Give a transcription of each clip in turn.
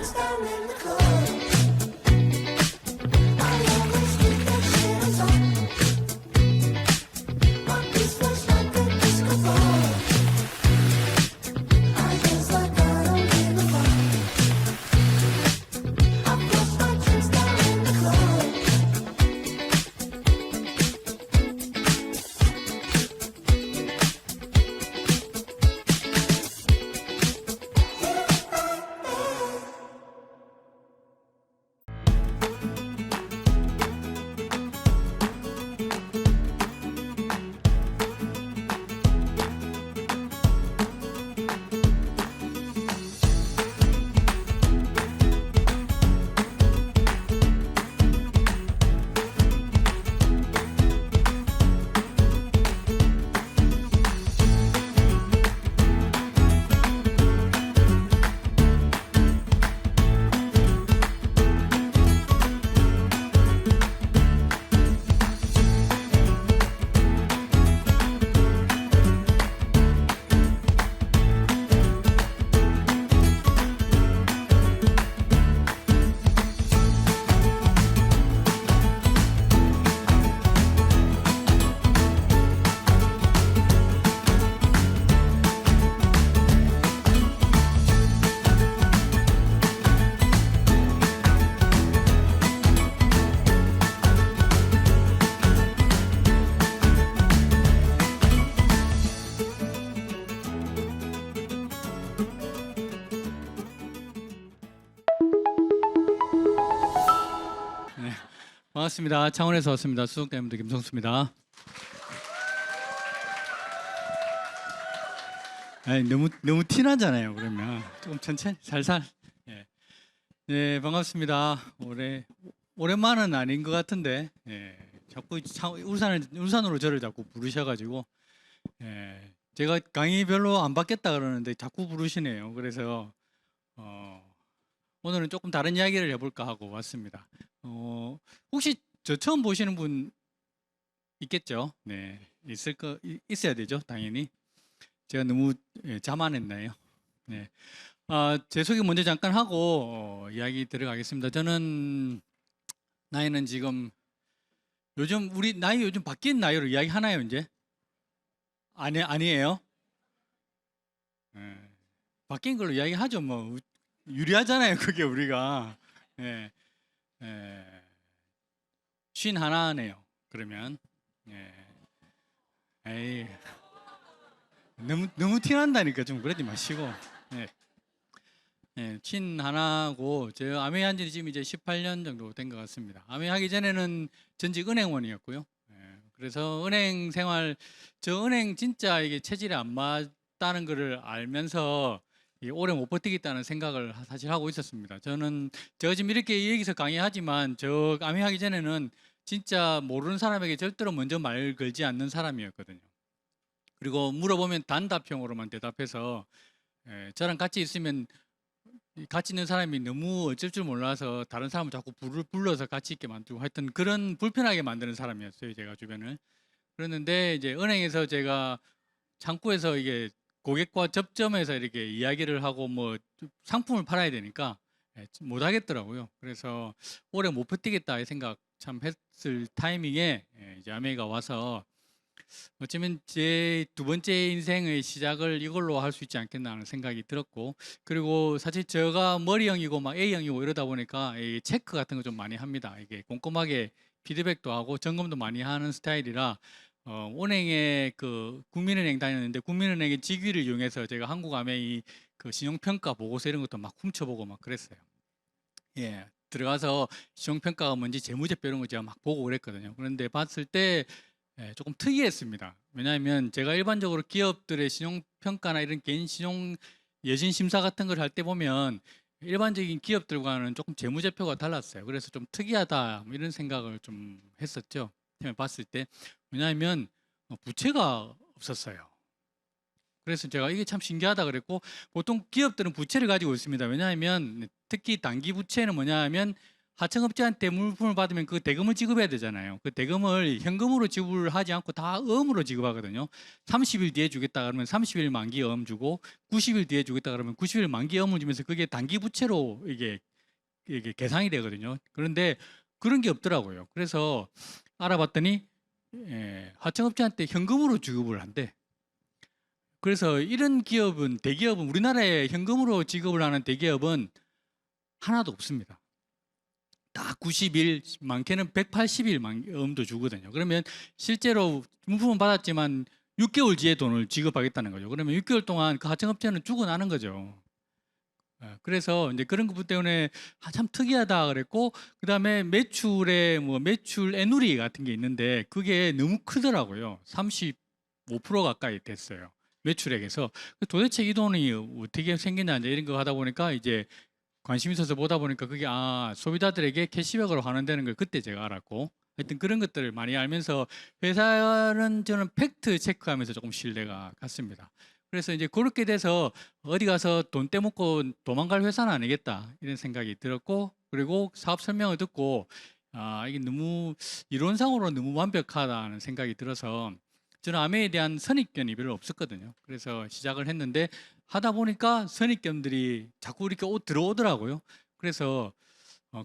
drinks down in the club. I always keep that shit on top. My piece was like a disco ball. I dance like I don't give a fuck. I push my drinks down in the club. 반갑습니다. 창원에서 왔습니다. 수석대문도 김성수입니다. 아니, 너무 티나잖아요. 그러면 조금 천천히 살살. 예. 네, 반갑습니다. 오랜만은 아닌 것 같은데 자꾸 울산으로 저를 자꾸 부르셔가지고 제가 강의 별로 안 받겠다 그러는데 자꾸 부르시네요. 그래서 오늘은 조금 다른 이야기를 해볼까 하고 왔습니다. 혹시 저 처음 보시는 분 있겠죠? 네, 있어야 되죠, 당연히. 제가 너무 자만했나요? 네, 제 소개 먼저 잠깐 하고 이야기 들어가겠습니다. 저는 나이는 지금 우리 나이 요즘 바뀐 나이로 이야기 하나요, 이제? 아니에요? 바뀐 걸로 이야기하죠, 뭐 유리하잖아요, 그게 우리가. 예. 51네요. 그러면 에이, 너무 티난다니까 좀 그러지 마시고. 51고 저 아메 한 지 지금 이제 18년 정도 된 것 같습니다. 아메 하기 전에는 전직 은행원이었고요. 그래서 은행 생활, 저 은행 진짜 이게 체질에 안 맞다는 거를 알면서 오래 못 버티겠다는 생각을 사실 하고 있었습니다. 제가 지금 이렇게 여기서 강의하지만 저 강의하기 전에는 진짜 모르는 사람에게 절대로 먼저 말 걸지 않는 사람이었거든요. 그리고 물어보면 단답형으로만 대답해서 저랑 같이 있으면 같이 있는 사람이 너무 어쩔 줄 몰라서 다른 사람을 자꾸 불러서 같이 있게 만들고 하여튼 그런 불편하게 만드는 사람이었어요, 제가 주변을. 그랬는데 이제 은행에서 제가 창구에서 이게 고객과 접점해서 이렇게 이야기를 하고 뭐 상품을 팔아야 되니까 못 하겠더라고요. 그래서 오래 못 버티겠다 이 생각 참 했을 타이밍에 이제 아메이가 와서 어쩌면 제 두 번째 인생의 시작을 이걸로 할 수 있지 않겠나 하는 생각이 들었고, 그리고 사실 제가 머리형이고 막 A형이고 이러다 보니까 이 체크 같은 거 좀 많이 합니다. 이게 꼼꼼하게 피드백도 하고 점검도 많이 하는 스타일이라 은행에 국민은행 다녔는데 국민은행의 직위를 이용해서 제가 한국아메이 그 신용평가 보고서 이런 것도 막 훔쳐보고 막 그랬어요. 예, 들어가서 신용평가가 뭔지 재무제표 이런 거 제가 막 보고 그랬거든요. 그런데 봤을 때 조금 특이했습니다. 왜냐하면 제가 일반적으로 기업들의 신용평가나 이런 개인 신용 여신 심사 같은 걸 할 때 보면 일반적인 기업들과는 조금 재무제표가 달랐어요. 그래서 좀 특이하다 뭐 이런 생각을 좀 했었죠. 처음에 봤을 때. 왜냐하면 부채가 없었어요. 그래서 제가 이게 참 신기하다 그랬고, 보통 기업들은 부채를 가지고 있습니다. 왜냐하면 특히 단기 부채는 뭐냐 하면 하청업체한테 물품을 받으면 그 대금을 지급해야 되잖아요. 그 대금을 현금으로 지불하지 않고 다 어음으로 지급하거든요. 30일 뒤에 주겠다 그러면 30일 만기 어음 주고 90일 뒤에 주겠다 그러면 90일 만기 어음을 주면서 그게 단기 부채로 이게 계산이 되거든요. 그런데 그런 게 없더라고요. 그래서 알아봤더니 하청업체한테 현금으로 지급을 한대. 그래서 이런 기업은 대기업은 우리나라에 현금으로 지급을 하는 대기업은 하나도 없습니다. 다 90일, 많게는 180일 엄도 주거든요. 그러면 실제로 물품은 받았지만 6개월 뒤에 돈을 지급하겠다는 거죠. 그러면 6개월 동안 그 하청업체는 죽어나는 거죠. 그래서 이제 그런 것 때문에 참 특이하다 그랬고, 그다음에 매출에 뭐 매출 애누리 같은 게 있는데 그게 너무 크더라고요. 35% 가까이 됐어요. 매출액에서. 도대체 이 돈이 어떻게 생기냐 이제 이런 거 하다 보니까 이제 관심 있어서 보다 보니까 그게 소비자들에게 캐시백으로 환원되는 걸 그때 제가 알았고, 하여튼 그런 것들을 많이 알면서 회사는 저는 팩트 체크하면서 조금 신뢰가 갔습니다. 그래서 이제 그렇게 돼서 어디 가서 돈 떼먹고 도망갈 회사는 아니겠다 이런 생각이 들었고, 그리고 사업 설명을 듣고 이게 너무 이론상으로 너무 완벽하다는 생각이 들어서 저는 아메에 대한 선입견이 별로 없었거든요. 그래서 시작을 했는데 하다 보니까 선입견들이 자꾸 이렇게 들어오더라고요. 그래서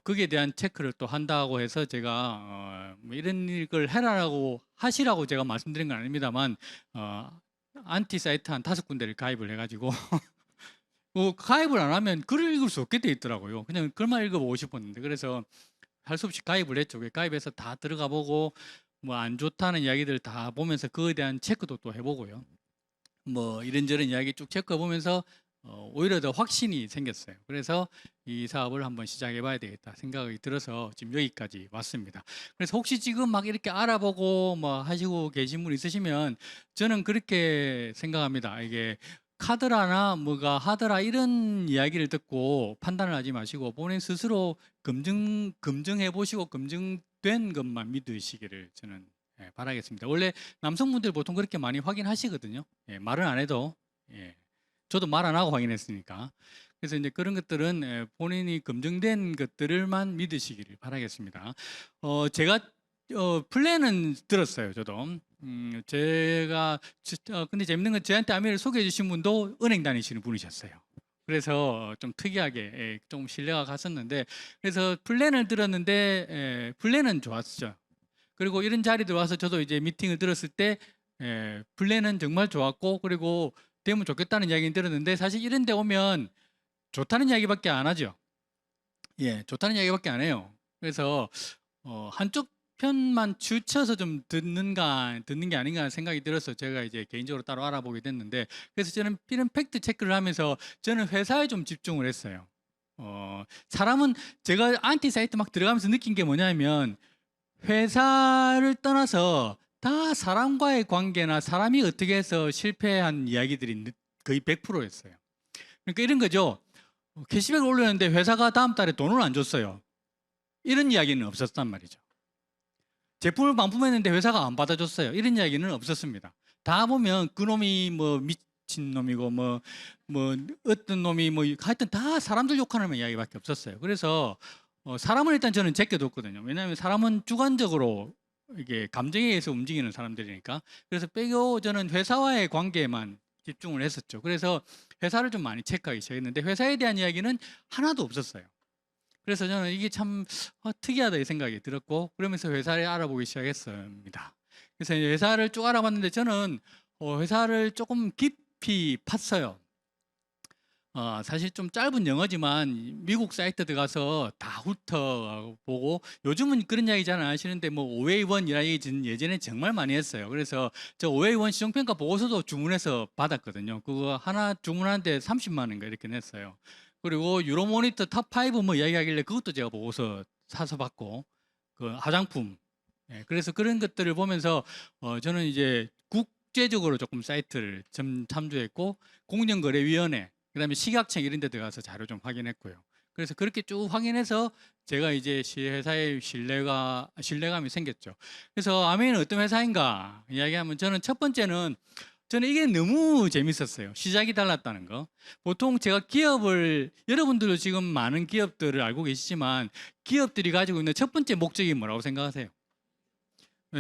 거기에 대한 체크를 또 한다고 해서 제가 뭐 이런 걸 해라라고 하시라고 제가 말씀드린 건 아닙니다만 안티 사이트 한 5군데를 가입을 해가지고 뭐 가입을 안 하면 글을 읽을 수 없게 돼 있더라고요. 그냥 글만 읽어보고 싶었는데 그래서 할 수 없이 가입을 했죠. 가입해서 다 들어가 보고 뭐 안 좋다는 이야기들 다 보면서 그거에 대한 체크도 또 해보고요. 뭐 이런저런 이야기 쭉 체크해 보면서 오히려 더 확신이 생겼어요. 그래서 이 사업을 한번 시작해 봐야 되겠다 생각이 들어서 지금 여기까지 왔습니다. 그래서 혹시 지금 막 이렇게 알아보고 뭐 하시고 계신 분 있으시면 저는 그렇게 생각합니다. 이게 카더라나 뭐가 하더라 이런 이야기를 듣고 판단을 하지 마시고 본인 스스로 검증해 보시고 검증된 것만 믿으시기를 저는 바라겠습니다. 원래 남성분들 보통 그렇게 많이 확인하시거든요. 말은 안 해도. 저도 말 안 하고 확인했으니까. 그래서 이제 그런 것들은 본인이 검증된 것들을만 믿으시기를 바라겠습니다. 제가 플랜은 들었어요. 저도. 근데 재밌는 건 저한테 아메를 소개해 주신 분도 은행 다니시는 분이셨어요. 그래서 좀 특이하게 좀 신뢰가 갔었는데, 그래서 플랜을 들었는데 플랜은 좋았죠. 그리고 이런 자리들 와서 저도 이제 미팅을 들었을 때 플랜은 정말 좋았고, 그리고 되면 좋겠다는 이야기는 들었는데 사실 이런 데 오면 좋다는 이야기밖에 안 하죠. 좋다는 이야기밖에 안 해요. 그래서 한쪽 편만 치우쳐서 좀 듣는 게 아닌가 생각이 들어서 제가 이제 개인적으로 따로 알아보게 됐는데, 그래서 저는 이런 팩트 체크를 하면서 저는 회사에 좀 집중을 했어요. 사람은 제가 안티 사이트 막 들어가면서 느낀 게 뭐냐면 회사를 떠나서 다 사람과의 관계나 사람이 어떻게 해서 실패한 이야기들이 거의 100%였어요. 그러니까 이런 거죠. 캐시백을 올렸는데 회사가 다음 달에 돈을 안 줬어요. 이런 이야기는 없었단 말이죠. 제품을 반품했는데 회사가 안 받아줬어요. 이런 이야기는 없었습니다. 다 보면 그놈이 뭐 미친 놈이고 뭐 어떤 놈이 뭐 하여튼 다 사람들 욕하는 이야기밖에 없었어요. 그래서 사람을 일단 저는 제껴뒀거든요. 왜냐하면 사람은 주관적으로 이게 감정에 의해서 움직이는 사람들이니까. 그래서 빼고 저는 회사와의 관계에만 집중을 했었죠. 그래서 회사를 좀 많이 체크하기 시작했는데 회사에 대한 이야기는 하나도 없었어요. 그래서 저는 이게 참 특이하다 이 생각이 들었고, 그러면서 회사를 알아보기 시작했습니다. 그래서 회사를 쭉 알아봤는데 저는 회사를 조금 깊이 팠어요. 사실 좀 짧은 영어지만 미국 사이트 들어가서 다 훑어보고, 요즘은 그런 이야기 잘 안 하시는데 뭐 OA1 이야기 예전에 정말 많이 했어요. 그래서 저 OA1 시종평가 보고서도 주문해서 받았거든요. 그거 하나 주문하는데 30만 원인가 이렇게 냈어요. 그리고 유로모니터 탑5 뭐 이야기하길래 그것도 제가 보고서 사서 받고, 그 화장품. 그래서 그런 것들을 보면서 저는 이제 국제적으로 조금 사이트를 좀 참조했고, 공정거래위원회, 그다음에 식약청 이런 데 들어가서 자료 좀 확인했고요. 그래서 그렇게 쭉 확인해서 제가 이제 회사의 신뢰감이 생겼죠. 그래서 아메이는 어떤 회사인가 이야기하면 저는 첫 번째는 저는 이게 너무 재밌었어요. 시작이 달랐다는 거. 보통 제가 기업을, 여러분들도 지금 많은 기업들을 알고 계시지만 기업들이 가지고 있는 첫 번째 목적이 뭐라고 생각하세요?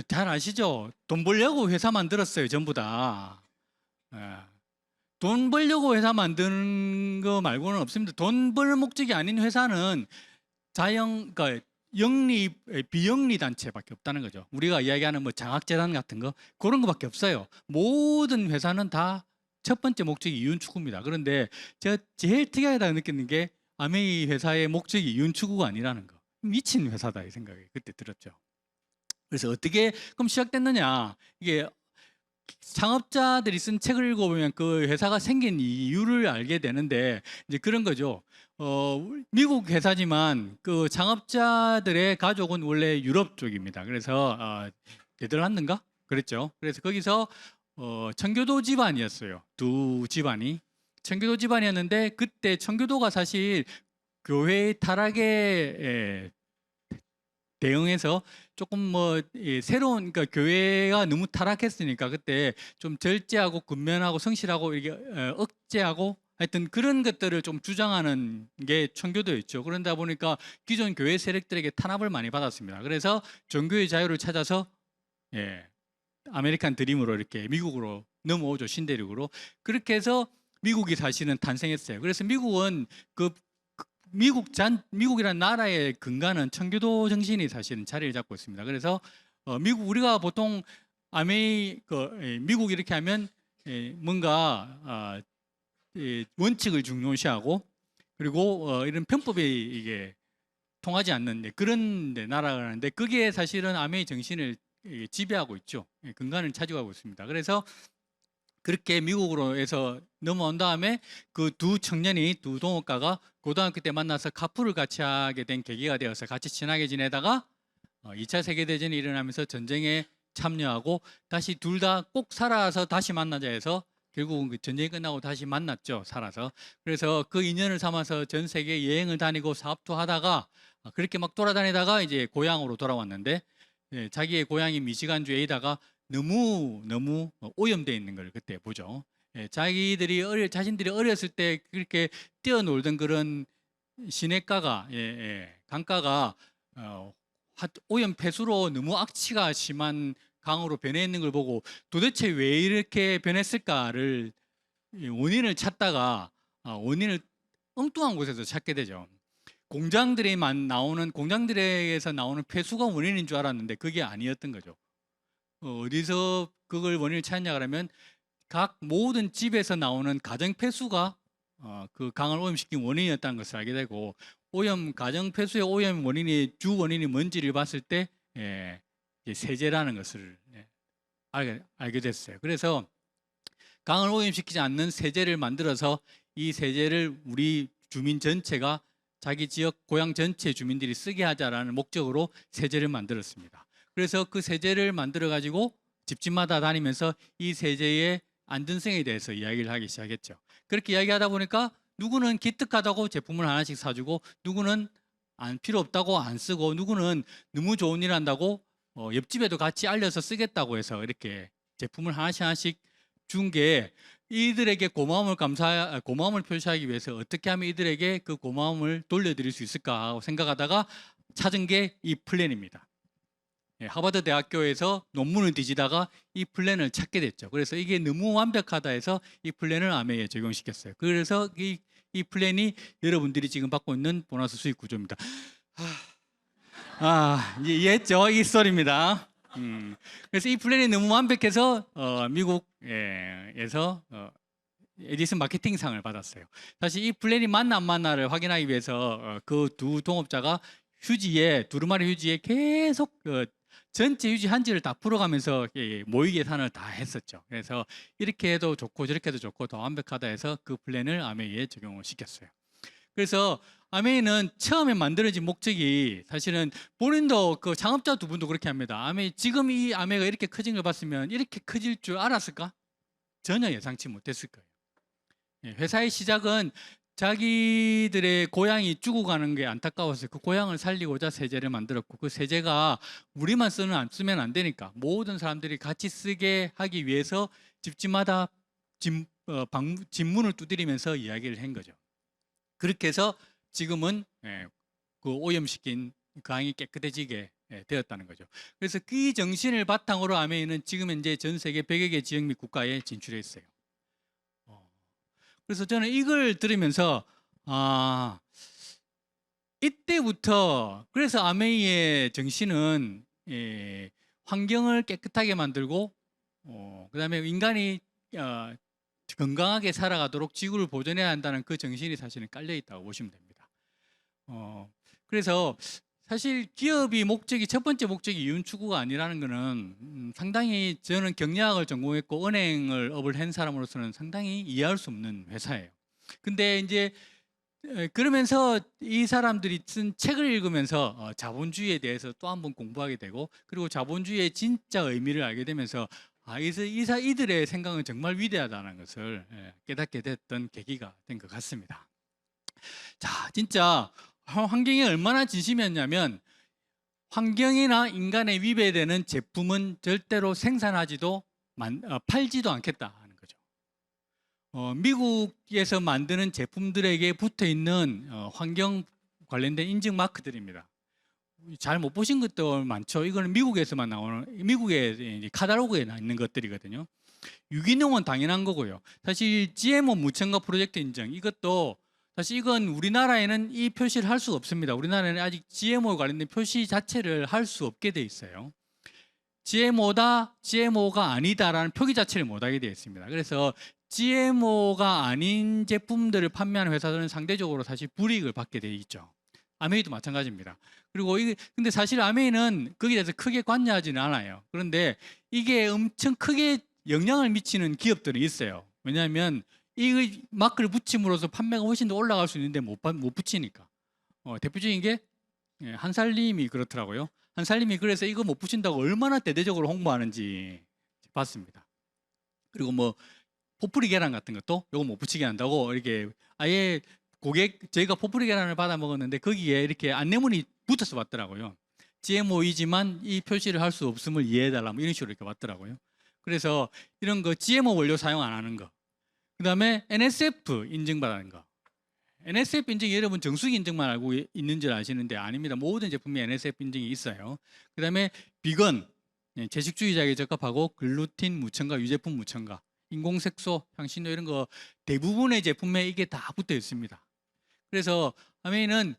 잘 아시죠? 돈 벌려고 회사 만들었어요, 전부 다. 예. 돈 벌려고 회사 만드는 거 말고는 없습니다. 돈 벌는 목적이 아닌 회사는 그러니까 비영리 단체밖에 없다는 거죠. 우리가 이야기하는 뭐 장학재단 같은 거 그런 거밖에 없어요. 모든 회사는 다 첫 번째 목적이 이윤 추구입니다. 그런데 제가 제일 특이하다고 느끼는 게 아메이 회사의 목적이 이윤 추구가 아니라는 거. 미친 회사다 이 생각이 그때 들었죠. 그래서 어떻게 그럼 시작됐느냐? 이게 창업자들이 쓴 책을 읽어보면 그 회사가 생긴 이유를 알게 되는데 이제 그런 거죠. 미국 회사지만 그 창업자들의 가족은 원래 유럽 쪽입니다. 그래서 네덜란드인가? 그랬죠. 그래서 거기서 청교도 집안이었어요. 두 집안이 청교도 집안이었는데 그때 청교도가 사실 교회의 타락에 대응해서 조금 새로운 그러니까 교회가 너무 타락했으니까 그때 좀 절제하고 근면하고 성실하고 이게 억제하고 하여튼 그런 것들을 좀 주장하는 게 청교도였죠. 그러다 보니까 기존 교회 세력들에게 탄압을 많이 받았습니다. 그래서 종교의 자유를 찾아서 아메리칸 드림으로 이렇게 미국으로 넘어오죠. 신대륙으로. 그렇게 해서 미국이 사실은 탄생했어요. 그래서 미국은 미국이라는 나라의 근간은 청교도 정신이 사실은 자리를 잡고 있습니다. 그래서 우리가 보통 미국 이렇게 하면 뭔가 원칙을 중요시하고 그리고 이런 편법이 이게 통하지 않는 그런 나라라는데 그게 사실은 아메이 정신을 지배하고 있죠. 근간을 차지하고 있습니다. 그래서 그렇게 미국으로 해서 넘어온 다음에 그 두 동업가가 고등학교 때 만나서 카풀을 같이 하게 된 계기가 되어서 같이 친하게 지내다가 2차 세계대전이 일어나면서 전쟁에 참여하고 다시 둘 다 꼭 살아서 다시 만나자 해서 결국은 그 전쟁이 끝나고 다시 만났죠. 살아서. 그래서 그 인연을 삼아서 전 세계 여행을 다니고 사업도 하다가 그렇게 막 돌아다니다가 이제 고향으로 돌아왔는데 자기의 고향인 미시간주 에이다가 너무 오염되어 있는 걸 그때 보죠. 자신들이 어렸을 때 그렇게 뛰어놀던 그런 시냇가가 강가가 오염 폐수로 너무 악취가 심한 강으로 변해 있는 걸 보고 도대체 왜 이렇게 변했을까를 원인을 찾다가 원인을 엉뚱한 곳에서 찾게 되죠. 공장들에서 나오는 폐수가 원인인 줄 알았는데 그게 아니었던 거죠. 어디서 그걸 원인을 찾냐 그러면 각 모든 집에서 나오는 가정 폐수가 그 강을 오염시킨 원인이었다는 것을 알게 되고 가정 폐수의 오염 주 원인이 뭔지를 봤을 때 세제라는 것을 알게 됐어요. 그래서 강을 오염시키지 않는 세제를 만들어서 이 세제를 우리 주민 전체가 자기 지역 고향 전체 주민들이 쓰게 하자라는 목적으로 세제를 만들었습니다. 그래서 그 세제를 만들어 가지고 집집마다 다니면서 이 세제의 안전성에 대해서 이야기를 하기 시작했죠. 그렇게 이야기하다 보니까 누구는 기특하다고 제품을 하나씩 사주고 누구는 필요 없다고 안 쓰고 누구는 너무 좋은 일 한다고 옆집에도 같이 알려서 쓰겠다고 해서 이렇게 제품을 하나씩 준 게 이들에게 고마움을 표시하기 위해서 어떻게 하면 이들에게 그 고마움을 돌려드릴 수 있을까 하고 생각하다가 찾은 게 이 플랜입니다. 하버드 대학교에서 논문을 뒤지다가 이 플랜을 찾게 됐죠. 그래서 이게 너무 완벽하다 해서 이 플랜을 아메이에 적용시켰어요. 그래서 이 플랜이 여러분들이 지금 받고 있는 보너스 수익 구조입니다. 이제 이해했죠? 이 스토리입니다. 그래서 이 플랜이 너무 완벽해서 미국에서 에디슨 마케팅상을 받았어요. 사실 이 플랜이 맞나 안 맞나를 확인하기 위해서 그 두 동업자가 두루마리 휴지에 계속 전체 휴지 한지를 다 풀어가면서 모의 계산을 다 했었죠. 그래서 이렇게 해도 좋고 저렇게 해도 좋고 더 완벽하다 해서 그 플랜을 아메이에 적용을 시켰어요. 그래서 아메이는 처음에 만들어진 목적이 사실은 본인도 그 창업자 두 분도 그렇게 합니다. 지금 이 아메이가 이렇게 커진 걸 봤으면 이렇게 커질 줄 알았을까? 전혀 예상치 못했을 거예요. 회사의 시작은 자기들의 고향이 죽어가는 게 안타까워서 그 고향을 살리고자 세제를 만들었고, 그 세제가 우리만 쓰면 안 되니까 모든 사람들이 같이 쓰게 하기 위해서 집집마다 집문을 두드리면서 이야기를 한 거죠. 그렇게 해서 지금은 그 오염시킨 강이 깨끗해지게 되었다는 거죠. 그래서 그 정신을 바탕으로 아메이는 지금 현재 전 세계 100여 개 지역 및 국가에 진출했어요. 그래서 저는 이걸 들으면서 이때부터 그래서 아메이의 정신은 환경을 깨끗하게 만들고 그다음에 인간이 건강하게 살아가도록 지구를 보존해야 한다는 그 정신이 사실은 깔려 있다고 보시면 됩니다. 그래서 사실 기업이 첫 번째 목적이 이윤 추구가 아니라는 거는 상당히 저는 경영학을 전공했고 은행을 업을 한 사람으로서는 상당히 이해할 수 없는 회사예요. 근데 이제 그러면서 이 사람들이 쓴 책을 읽으면서 자본주의에 대해서 또 한 번 공부하게 되고, 그리고 자본주의의 진짜 의미를 알게 되면서 이들의 생각은 정말 위대하다는 것을 깨닫게 됐던 계기가 된 것 같습니다. 자, 진짜 환경에 얼마나 진심이었냐면 환경이나 인간에 위배되는 제품은 절대로 생산하지도 팔지도 않겠다 하는 거죠. 미국에서 만드는 제품들에게 붙어 있는 환경 관련된 인증 마크들입니다. 잘 못 보신 것도 많죠. 이거는 미국에서만 나오는, 미국의 카탈로그에 있는 것들이거든요. 유기농은 당연한 거고요. 사실 GMO 무첨가 프로젝트 인증, 이것도 사실 이건 우리나라에는 이 표시를 할 수가 없습니다. 우리나라에는 아직 GMO 관련된 표시 자체를 할 수 없게 돼 있어요. GMO다, GMO가 아니다라는 표기 자체를 못하게 되어 있습니다. 그래서 GMO가 아닌 제품들을 판매하는 회사들은 상대적으로 사실 불이익을 받게 돼 있죠. 아메이도 마찬가지입니다. 그리고 근데 사실 아메이는 거기에 대해서 크게 관여하지는 않아요. 그런데 이게 엄청 크게 영향을 미치는 기업들이 있어요. 왜냐하면 이 마크를 붙임으로써 판매가 훨씬 더 올라갈 수 있는데 못 붙이니까. 대표적인 게 한살림이 그렇더라고요. 한살림이 그래서 이거 못 붙인다고 얼마나 대대적으로 홍보하는지 봤습니다. 그리고 뭐 포프리 계란 같은 것도 이거 못 붙이게 한다고 이렇게 아예 저희가 포프리 계란을 받아 먹었는데 거기에 이렇게 안내문이 붙어서 왔더라고요. GMO이지만 이 표시를 할 수 없음을 이해해달라, 뭐 이런 식으로 이렇게 왔더라고요. 그래서 이런 거 GMO 원료 사용 안 하는 거. 그 다음에 NSF 인증받는 거. NSF 인증이 여러분 정수기 인증만 알고 있는 줄 아시는데 아닙니다. 모든 제품에 NSF 인증이 있어요. 그 다음에 비건, 채식주의자에게 적합하고 글루틴 무첨가, 유제품 무첨가, 인공색소, 향신료 이런 거 대부분의 제품에 이게 다 붙어 있습니다. 그래서 아메이는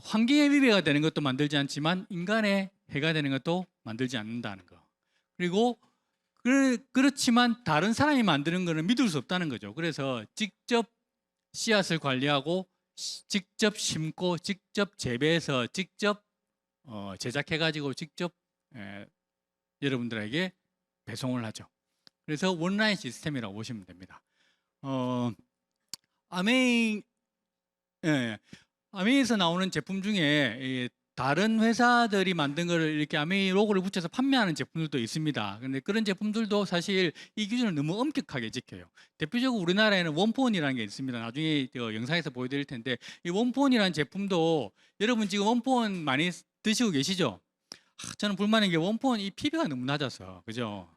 환경에 위배가 되는 것도 만들지 않지만 인간에 해가 되는 것도 만들지 않는다는 거. 그리고 그렇지만 다른 사람이 만드는 거는 믿을 수 없다는 거죠. 그래서 직접 씨앗을 관리하고 직접 심고 직접 재배해서 직접 제작해가지고 직접 여러분들에게 배송을 하죠. 그래서 원라인 시스템이라고 보시면 됩니다. 아메이에서 나오는 제품 중에 다른 회사들이 만든 거를 이렇게 아메이 로고를 붙여서 판매하는 제품들도 있습니다. 근데 그런 제품들도 사실 이 기준을 너무 엄격하게 지켜요. 대표적으로 우리나라에는 원폰이라는 게 있습니다. 나중에 영상에서 보여드릴 텐데 이 원폰이라는 제품도 여러분 지금 원폰 많이 드시고 계시죠? 저는 불만인 게 원폰 이 PB가 너무 낮아서, 그죠?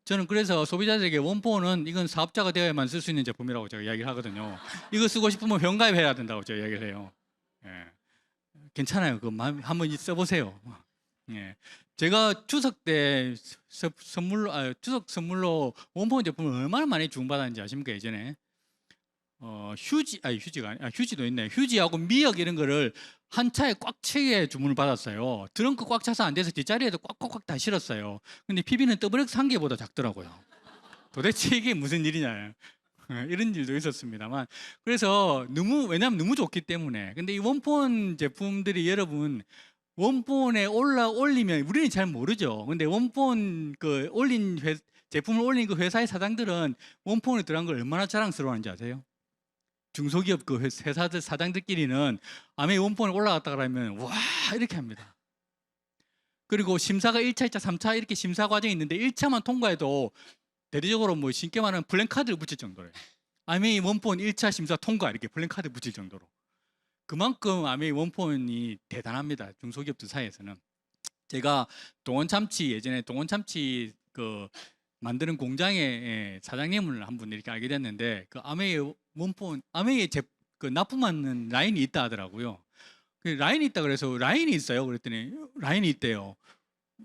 저는 그래서 소비자들에게 원폰은 이건 사업자가 되어야만 쓸 수 있는 제품이라고 제가 이야기를 하거든요. 이거 쓰고 싶으면 회원가입해야 된다고 제가 이야기를 해요. 괜찮아요. 그거 한번 써보세요. 제가 추석 때 추석 선물로 원폰 제품을 얼마나 많이 주문받았는지 아십니까? 예전에 휴지도 있네. 휴지하고 미역 이런 거를 한 차에 꽉 차게 주문을 받았어요. 트렁크 꽉 차서 안 돼서 뒷자리에도 꽉꽉꽉 다 실었어요. 근데 PB는 더블X 한 개보다 작더라고요. 도대체 이게 무슨 일이냐. 이런 일도 있었습니다만, 그래서 왜냐하면 너무 좋기 때문에. 근데 이 원폰 제품들이 여러분 원폰에 올리면 우리는 잘 모르죠. 근데 원폰 제품을 올린 그 회사의 사장들은 원폰에 들어간 걸 얼마나 자랑스러워하는지 아세요? 중소기업 그 회사들 사장들끼리는 아메이 원폰에 올라갔다 그러면 와 이렇게 합니다. 그리고 심사가 1차, 2차, 3차 이렇게 심사 과정이 있는데 1차만 통과해도 대대적으로 뭐 쉽게 말하면 블랭카드를 붙일 정도래요. 아메이 원폰 1차 심사 통과 이렇게 플랜카드 붙일 정도로. 그만큼 아메이 원폰이 대단합니다. 중소기업들 사이에서는. 제가 동원참치 예전에 동원참치 그 만드는 공장의 사장님을 한 분 이렇게 알게 됐는데 그 아메이 원폰 아메이에 그 납품하는 라인이 있다 하더라고요. 그 라인이 있다 그래서 라인이 있어요. 그랬더니 라인이 있대요.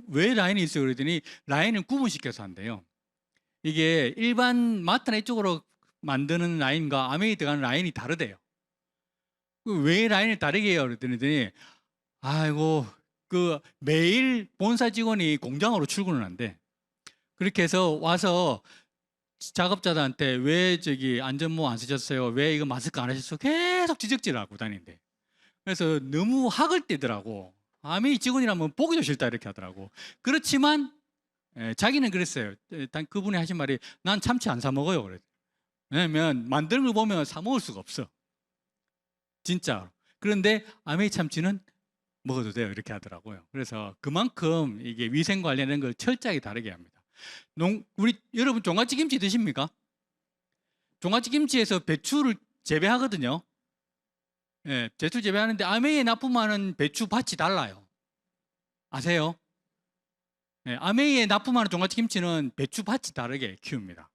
왜 라인이 있어요? 그랬더니 라인을 구분시켜서 한대요. 이게 일반 마트나 이쪽으로 만드는 라인과 아메이 들어가는 라인이 다르대요. 왜 라인을 다르게 해요? 그랬더니 아이고 그 매일 본사 직원이 공장으로 출근을 한대. 그렇게 해서 와서 작업자들한테 왜 저기 안전모 안 쓰셨어요? 왜 이거 마스크 안 하셨어요? 계속 지적질하고 다닌대. 그래서 너무 학을 떼더라고. 아메이 직원이라면 보기도 싫다 이렇게 하더라고. 그렇지만 자기는 그랬어요. 일단 그분이 하신 말이 난 참치 안 사 먹어요. 그래. 왜냐면 만드는 걸 보면 사 먹을 수가 없어. 진짜. 그런데 아메이 참치는 먹어도 돼요. 이렇게 하더라고요. 그래서 그만큼 이게 위생 관련된 걸 철저하게 다르게 합니다. 우리 여러분 종갓집 김치 드십니까? 종갓집 김치에서 배추를 재배하거든요. 예, 배추 재배하는데 아메이에 납품하는 배추 밭이 달라요. 아세요? 예, 아메이에 납품하는 종갓집 김치는 배추 밭이 다르게 키웁니다.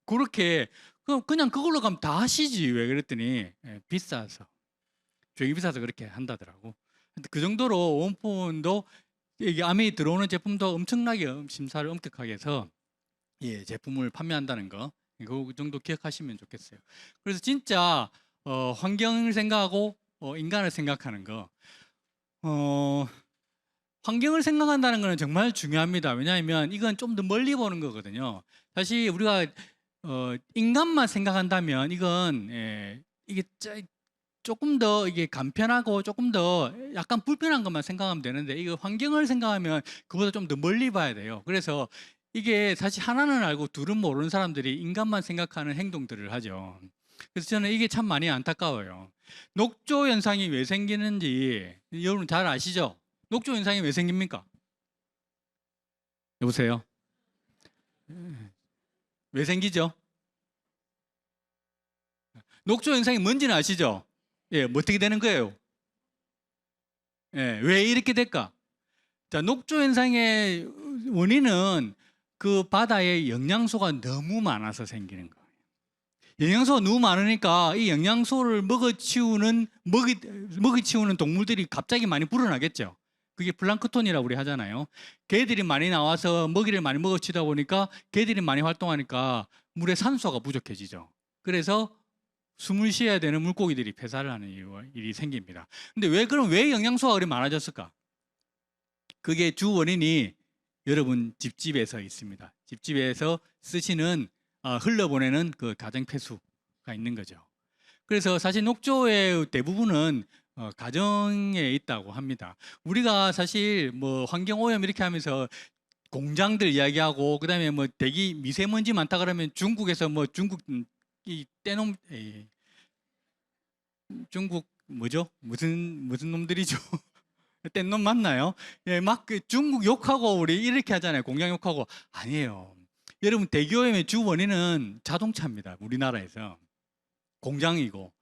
그렇게 그냥 그걸로 가면 다 하시지 왜 그랬더니 비싸서 되게 비싸서 그렇게 한다더라고. 근데 그 정도로 원폰도 이게 아메이 들어오는 제품도 엄청나게 심사를 엄격하게 해서 제품을 판매한다는 거 그 정도 기억하시면 좋겠어요. 그래서 진짜 환경을 생각하고 인간을 생각하는 거 환경을 생각한다는 것은 정말 중요합니다. 왜냐하면 이건 좀 더 멀리 보는 거거든요. 사실 우리가 인간만 생각한다면 이건 이게 조금 더 이게 간편하고 조금 더 약간 불편한 것만 생각하면 되는데 이거 환경을 생각하면 그보다 좀 더 멀리 봐야 돼요. 그래서 이게 사실 하나는 알고 둘은 모르는 사람들이 인간만 생각하는 행동들을 하죠. 그래서 저는 이게 참 많이 안타까워요. 녹조 현상이 왜 생기는지 여러분 잘 아시죠? 녹조 현상이 왜 생깁니까? 여보세요? 왜 생기죠? 녹조 현상이 뭔지는 아시죠? 예, 뭐 어떻게 되는 거예요? 예, 왜 이렇게 될까? 자, 녹조 현상의 원인은 그 바다에 영양소가 너무 많아서 생기는 거예요. 영양소가 너무 많으니까 이 영양소를 먹이치우는 동물들이 갑자기 많이 불어나겠죠. 그게 플랑크톤이라고 우리 하잖아요. 개들이 많이 나와서 먹이를 많이 먹어치다 보니까 개들이 많이 활동하니까 물에 산소가 부족해지죠. 그래서 숨을 쉬어야 되는 물고기들이 폐사를 하는 일이 생깁니다. 근데 왜 영양소가 그리 많아졌을까? 그게 주 원인이 여러분 집집에서 있습니다. 집집에서 쓰시는 흘러보내는 그 가정 폐수가 있는 거죠. 그래서 사실 녹조의 대부분은 가정에 있다고 합니다. 우리가 사실 뭐 환경 오염 이렇게 하면서 공장들 이야기하고 그다음에 뭐 대기 미세먼지 많다 그러면 중국에서 뭐 중국 중국 뭐죠? 무슨 놈들이죠? 뗀놈 맞나요? 예, 막 그 중국 욕하고 우리 이렇게 하잖아요. 공장 욕하고 아니에요. 여러분 대기오염의 주 원인은 자동차입니다. 우리나라에서 공장이고.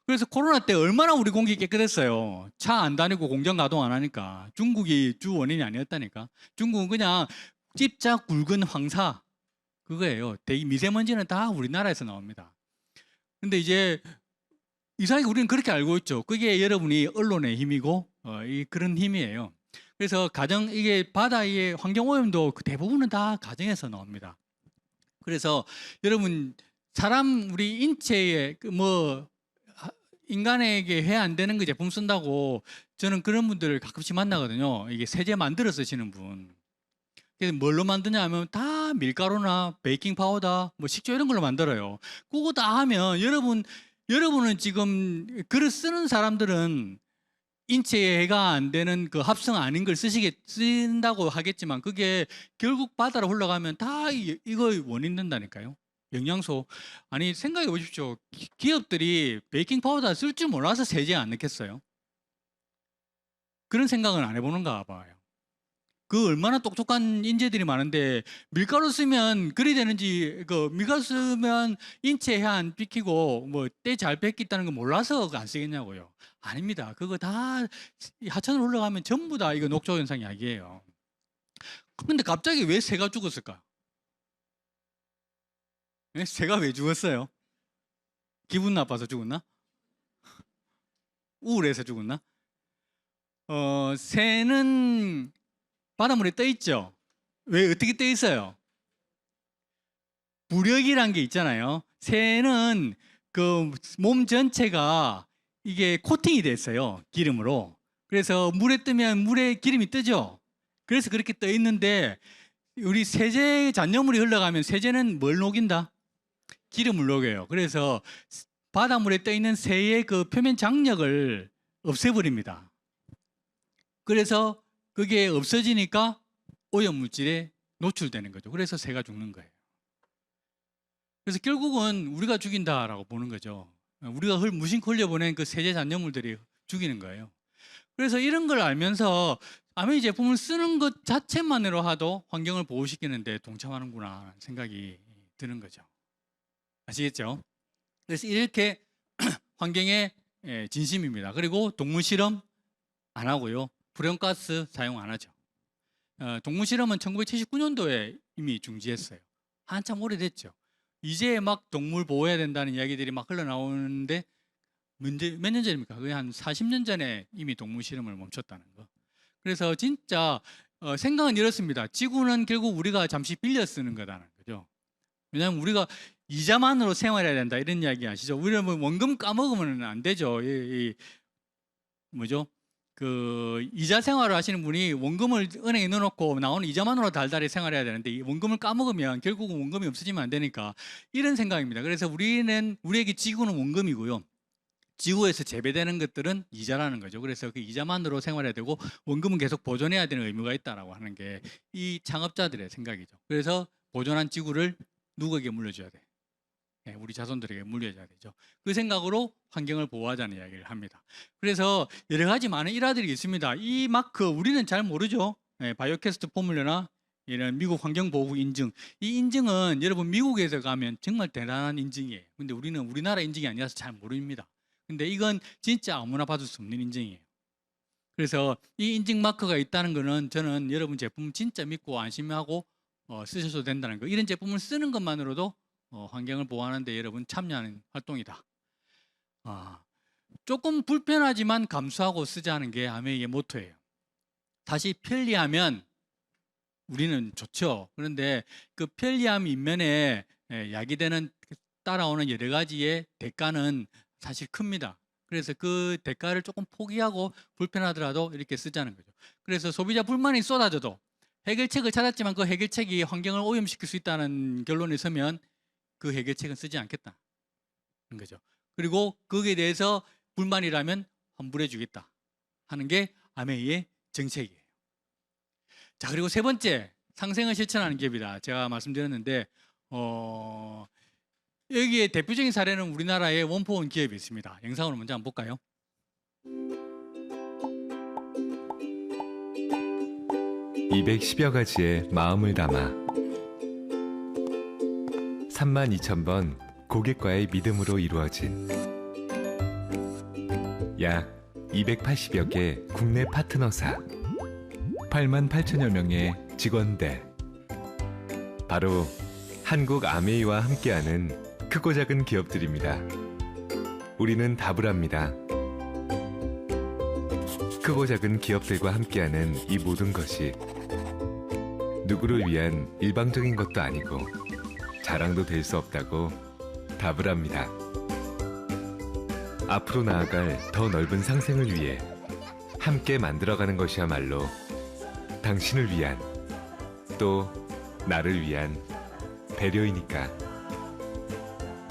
그래서 코로나 때 얼마나 우리 공기 깨끗했어요. 차 안 다니고 공장 가동 안 하니까. 중국이 주 원인이 아니었다니까. 중국은 그냥 찝작 굵은 황사 그거예요. 대기 미세먼지는 다 우리나라에서 나옵니다. 근데 이제 이상하게 우리는 그렇게 알고 있죠. 그게 여러분이 언론의 힘이고 그런 힘이에요. 그래서 이게 바다의 환경 오염도 그 대부분은 다 가정에서 나옵니다. 그래서 여러분 우리 인체에 인간에게 해 안 되는 그 제품 쓴다고 저는 그런 분들을 가끔씩 만나거든요. 이게 세제 만들어 쓰시는 분. 그래서 뭘로 만드냐 하면 다 밀가루나 베이킹 파우더, 뭐 식초 이런 걸로 만들어요. 그거 다 하면 여러분은 지금 글을 쓰는 사람들은 인체에 해가 안 되는 그 합성 아닌 걸 쓴다고 하겠지만 그게 결국 바다로 흘러가면 다 이거 원인 된다니까요. 영양소. 아니 생각해 보십시오. 기업들이 베이킹 파우더 쓸 줄 몰라서 세제 안 넣겠어요? 그런 생각은 안 해보는가 봐요. 그 얼마나 똑똑한 인재들이 많은데 밀가루 쓰면 그리 되는지 그 밀가루 쓰면 인체 해안 삐키고 뭐 때 잘 뺏겠다는 거 몰라서 그거 안 쓰겠냐고요. 아닙니다. 그거 다 하천으로 올라가면 전부 다 이거 녹조 현상 이야기예요. 근데 갑자기 왜 새가 죽었을까? 네? 새가 왜 죽었어요? 기분 나빠서 죽었나? 우울해서 죽었나? 새는 바닷물에 떠 있죠. 왜 어떻게 떠 있어요? 부력이란 게 있잖아요. 새는 그 몸 전체가 이게 코팅이 됐어요. 기름으로. 그래서 물에 뜨면 물에 기름이 뜨죠. 그래서 그렇게 떠 있는데 우리 세제 잔여물이 흘러가면 세제는 뭘 녹인다? 기름을 녹여요. 그래서 바닷물에 떠 있는 새의 그 표면 장력을 없애버립니다. 그래서 그게 없어지니까 오염물질에 노출되는 거죠. 그래서 새가 죽는 거예요. 그래서 결국은 우리가 죽인다라고 보는 거죠. 우리가 무심코 흘려보낸 그 세제 잔여물들이 죽이는 거예요. 그래서 이런 걸 알면서 아메이 제품을 쓰는 것 자체만으로 하도 환경을 보호시키는데 동참하는구나 생각이 드는 거죠. 아시겠죠? 그래서 이렇게 환경에 진심입니다. 그리고 동물 실험 안 하고요. 불연가스 사용 안 하죠. 동물 실험은 1979년도에 이미 중지했어요. 한참 오래됐죠. 이제 막 동물 보호해야 된다는 이야기들이 막 흘러나오는데 몇 년 전입니까? 그게 한 40년 전에 이미 동물 실험을 멈췄다는 거. 그래서 진짜 생각은 이렇습니다. 지구는 결국 우리가 잠시 빌려 쓰는 거다는 거죠. 왜냐하면 우리가 이자만으로 생활해야 된다 이런 이야기 아시죠? 우리는 뭐 원금 까먹으면 안 되죠. 뭐죠? 그 이자 생활을 하시는 분이 원금을 은행에 넣어놓고 나오는 이자만으로 달달이 생활해야 되는데 이 원금을 까먹으면 결국은 원금이 없어지면 안 되니까 이런 생각입니다. 그래서 우리에게 지구는 원금이고요. 지구에서 재배되는 것들은 이자라는 거죠. 그래서 그 이자만으로 생활해야 되고 원금은 계속 보존해야 되는 의무가 있다라고 하는 게 이 창업자들의 생각이죠. 그래서 보존한 지구를 누구에게 물려줘야 돼? 우리 자손들에게 물려줘야 되죠. 그 생각으로 환경을 보호하자는 이야기를 합니다. 그래서 여러 가지 많은 일화들이 있습니다. 이 마크 우리는 잘 모르죠. 바이오캐스트 포뮬러나 이런 미국 환경보호 인증. 이 인증은 여러분 미국에서 가면 정말 대단한 인증이에요. 근데 우리는 우리나라 인증이 아니라서 잘 모릅니다. 근데 이건 진짜 아무나 받을 수 없는 인증이에요. 그래서 이 인증 마크가 있다는 거는 저는 여러분 제품 진짜 믿고 안심하고 쓰셔도 된다는 거. 이런 제품을 쓰는 것만으로도 환경을 보호하는 데 여러분 참여하는 활동이다. 조금 불편하지만 감수하고 쓰자는 게 아메이의 모토예요. 다시 편리하면 우리는 좋죠. 그런데 그 편리함 인면에 야기되는 따라오는 여러 가지의 대가는 사실 큽니다. 그래서 그 대가를 조금 포기하고 불편하더라도 이렇게 쓰자는 거죠. 그래서 소비자 불만이 쏟아져도 해결책을 찾았지만 그 해결책이 환경을 오염시킬 수 있다는 결론에 서면 그 해결책은 쓰지 않겠다는 거죠. 그리고 거기에 대해서 불만이라면 환불해 주겠다 하는 게 아메이의 정책이에요. 자, 그리고 세 번째, 상생을 실천하는 기업이다. 제가 말씀드렸는데 여기에 대표적인 사례는 우리나라의 원포원 기업이 있습니다. 영상으로 먼저 한번 볼까요? (210여) 가지의 마음을 담아 32,000번 고객과의 믿음으로 이루어진 약 280여 개 국내 파트너사 88,000여 명의 직원들, 바로 한국 아메이와 함께하는 크고 작은 기업들입니다. 우리는 답을 합니다. 크고 작은 기업들과 함께하는 이 모든 것이 누구를 위한 일방적인 것도 아니고 자랑도 될 수 없다고 답을 합니다. 앞으로 나아갈 더 넓은 상생을 위해 함께 만들어가는 것이야말로 당신을 위한, 또 나를 위한 배려이니까.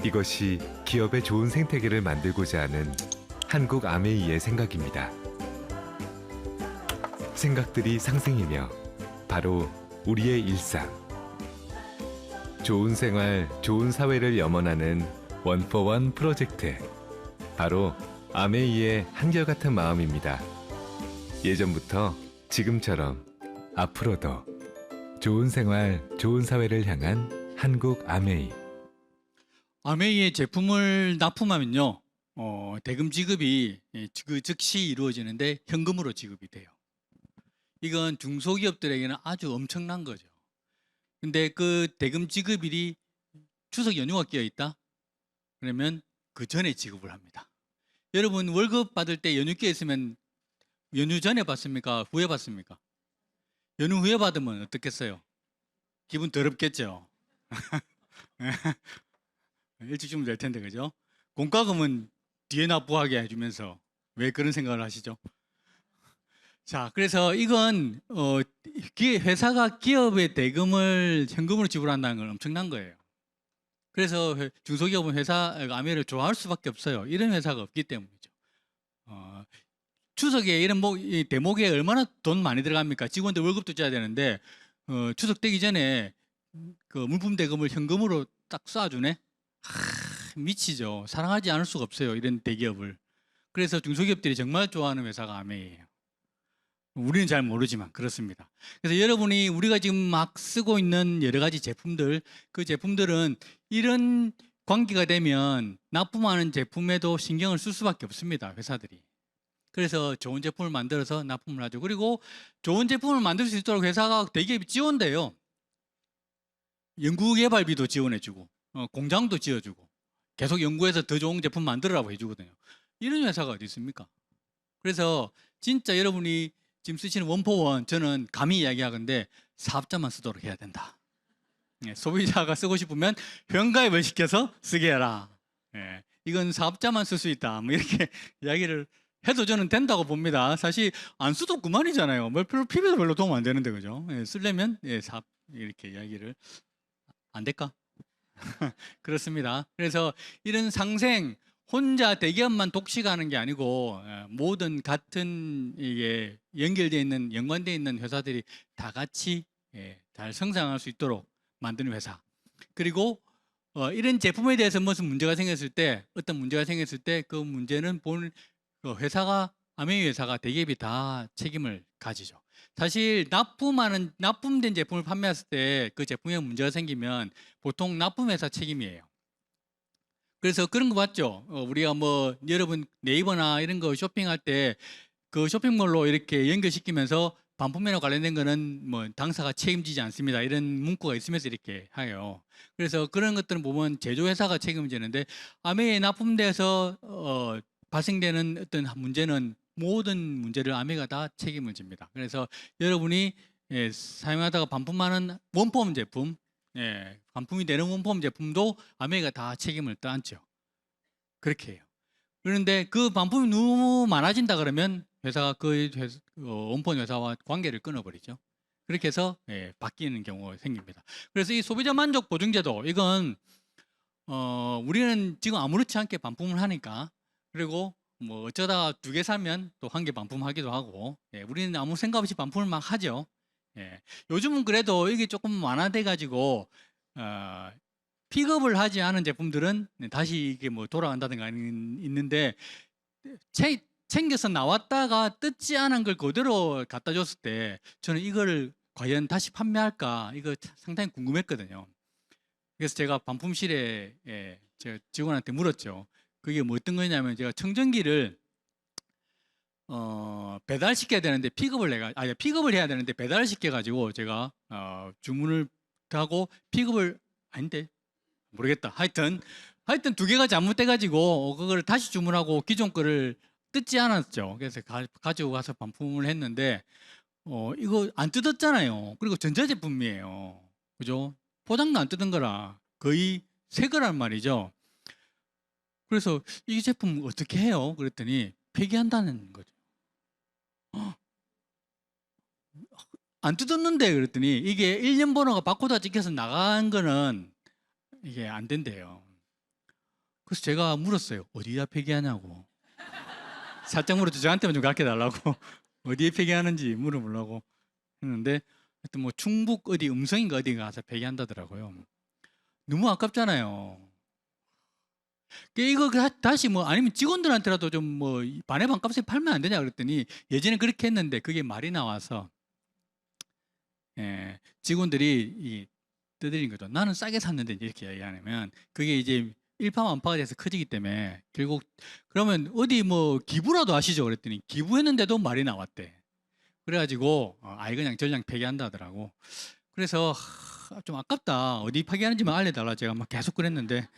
이것이 기업의 좋은 생태계를 만들고자 하는 한국 아메이의 생각입니다. 생각들이 상생이며 바로 우리의 일상. 좋은 생활, 좋은 사회를 염원하는 원포원 프로젝트. 바로 아메이의 한결같은 마음입니다. 예전부터 지금처럼 앞으로도 좋은 생활, 좋은 사회를 향한 한국 아메이. 아메이의 제품을 납품하면요, 대금 지급이 그 즉시 이루어지는데 현금으로 지급이 돼요. 이건 중소기업들에게는 아주 엄청난 거죠. 근데 그 대금 지급일이 추석 연휴가 끼어 있다? 그러면 그 전에 지급을 합니다. 여러분 월급 받을 때 연휴 끼어 있으면 연휴 전에 받습니까? 후에 받습니까? 연휴 후에 받으면 어떻겠어요? 기분 더럽겠죠? 일찍 주면 될 텐데, 그죠? 공과금은 뒤에 납부하게 해주면서 왜 그런 생각을 하시죠? 자, 그래서 이건 회사가 기업의 대금을 현금으로 지불한다는 건 엄청난 거예요. 그래서 중소기업은 회사 아메이를 좋아할 수밖에 없어요. 이런 회사가 없기 때문이죠. 추석에 이런 이 대목에 얼마나 돈 많이 들어갑니까? 직원들 월급도 줘야 되는데 추석 되기 전에 그 물품 대금을 현금으로 딱 쏴주네. 미치죠. 사랑하지 않을 수가 없어요. 이런 대기업을. 그래서 중소기업들이 정말 좋아하는 회사가 아메이예요. 우리는 잘 모르지만 그렇습니다. 그래서 여러분이 우리가 지금 막 쓰고 있는 여러 가지 제품들, 그 제품들은 이런 관계가 되면 납품하는 제품에도 신경을 쓸 수밖에 없습니다. 회사들이. 그래서 좋은 제품을 만들어서 납품을 하죠. 그리고 좋은 제품을 만들 수 있도록 회사가 대기업이 지원돼요. 연구개발비도 지원해주고 공장도 지어주고 계속 연구해서 더 좋은 제품 만들으라고 해주거든요. 이런 회사가 어디 있습니까? 그래서 진짜 여러분이 지금 쓰시는 원포원, 저는 감히 이야기하건데 사업자만 쓰도록 해야 된다. 소비자가 쓰고 싶으면 현가입을 시켜서 쓰게 해라. 이건 사업자만 쓸 수 있다. 뭐 이렇게 이야기를 해도 저는 된다고 봅니다. 사실 안 써도 그만이잖아요. 별로 피부에도 별로 도움 안 되는데, 그죠? 쓰려면 사업 이렇게 이야기를 안 될까? 그렇습니다. 그래서 이런 상생, 혼자 대기업만 독식하는 게 아니고 모든 같은 이게 연결되어 있는, 연관되어 있는 회사들이 다 같이 잘 성장할 수 있도록 만드는 회사. 그리고 이런 제품에 대해서 무슨 문제가 생겼을 때, 어떤 문제가 생겼을 때 그 문제는 그 회사가, 아메이 회사가, 대기업이 다 책임을 가지죠. 사실 납품된 제품을 판매했을 때 그 제품에 문제가 생기면 보통 납품회사 책임이에요. 그래서 그런 거 봤죠? 우리가 뭐 여러분 네이버나 이런 거 쇼핑할 때 그 쇼핑몰로 이렇게 연결시키면서 반품이나 관련된 거는 뭐 당사가 책임지지 않습니다. 이런 문구가 있으면서 이렇게 해요. 그래서 그런 것들은 보면 제조회사가 책임을 지는데 아메이에 납품돼서 발생되는 어떤 문제는 모든 문제를 아메이가 다 책임을 집니다. 그래서 여러분이 사용하다가 반품하는 원폼 제품, 반품이 되는 원폼 제품도 아메이가 다 책임을 떠안죠. 그렇게 해요. 그런데 그 반품이 너무 많아진다 그러면 회사가 그 원본 회사와 관계를 끊어버리죠. 그렇게 해서 바뀌는 경우가 생깁니다. 그래서 이 소비자 만족 보증제도, 이건 우리는 지금 아무렇지 않게 반품을 하니까, 그리고 뭐 어쩌다가 2개 사면 또 1개 반품하기도 하고, 우리는 아무 생각 없이 반품을 막 하죠. 요즘은 그래도 이게 조금 완화돼 가지고 픽업을 하지 않은 제품들은 다시 이게 뭐 돌아간다든가 있는데, 챙겨서 나왔다가 뜯지 않은 걸 그대로 갖다 줬을 때 저는 이걸 과연 다시 판매할까, 이거 상당히 궁금했거든요. 그래서 제가 반품실에 제가 직원한테 물었죠. 그게 뭐 어떤 거냐면, 제가 청정기를 배달시켜야 되는데 픽업을 해야 되는데 배달을 시켜가지고 제가 주문을 하고 픽업을, 아닌데 모르겠다. 하여튼 2개가 잘못돼가지고 그걸 다시 주문하고 기존 거를 뜯지 않았죠. 그래서 가지고 가서 반품을 했는데 이거 안 뜯었잖아요. 그리고 전자제품이에요. 그죠? 포장도 안 뜯은 거라 거의 새 거란 말이죠. 그래서 이 제품 어떻게 해요? 그랬더니 폐기한다는 거죠. 안 뜯었는데, 그랬더니 이게 1년 번호가 바코드가 찍혀서 나간 거는 이게 안 된대요. 그래서 제가 물었어요. 어디다 폐기하냐고. 살짝 물었죠. 저한테만 좀 가르쳐 달라고. 어디에 폐기하는지 물어보려고 했는데, 하여튼 뭐 충북 어디 음성인가 어디 가서 폐기한다더라고요. 너무 아깝잖아요. 이거 다시 뭐 아니면 직원들한테라도 좀 뭐 반의 반값에 팔면 안 되냐 그랬더니, 예전에 그렇게 했는데 그게 말이 나와서 직원들이 떠들인 거죠. 나는 싸게 샀는데 이렇게 이야기하면 그게 이제 일파만파가 돼서 커지기 때문에 결국 그러면 어디 뭐 기부라도 하시죠 그랬더니 기부했는데도 말이 나왔대. 그래가지고 아예 그냥 전량 폐기한다 하더라고. 그래서 좀 아깝다. 어디 폐기하는지만 알려달라 제가 막 계속 그랬는데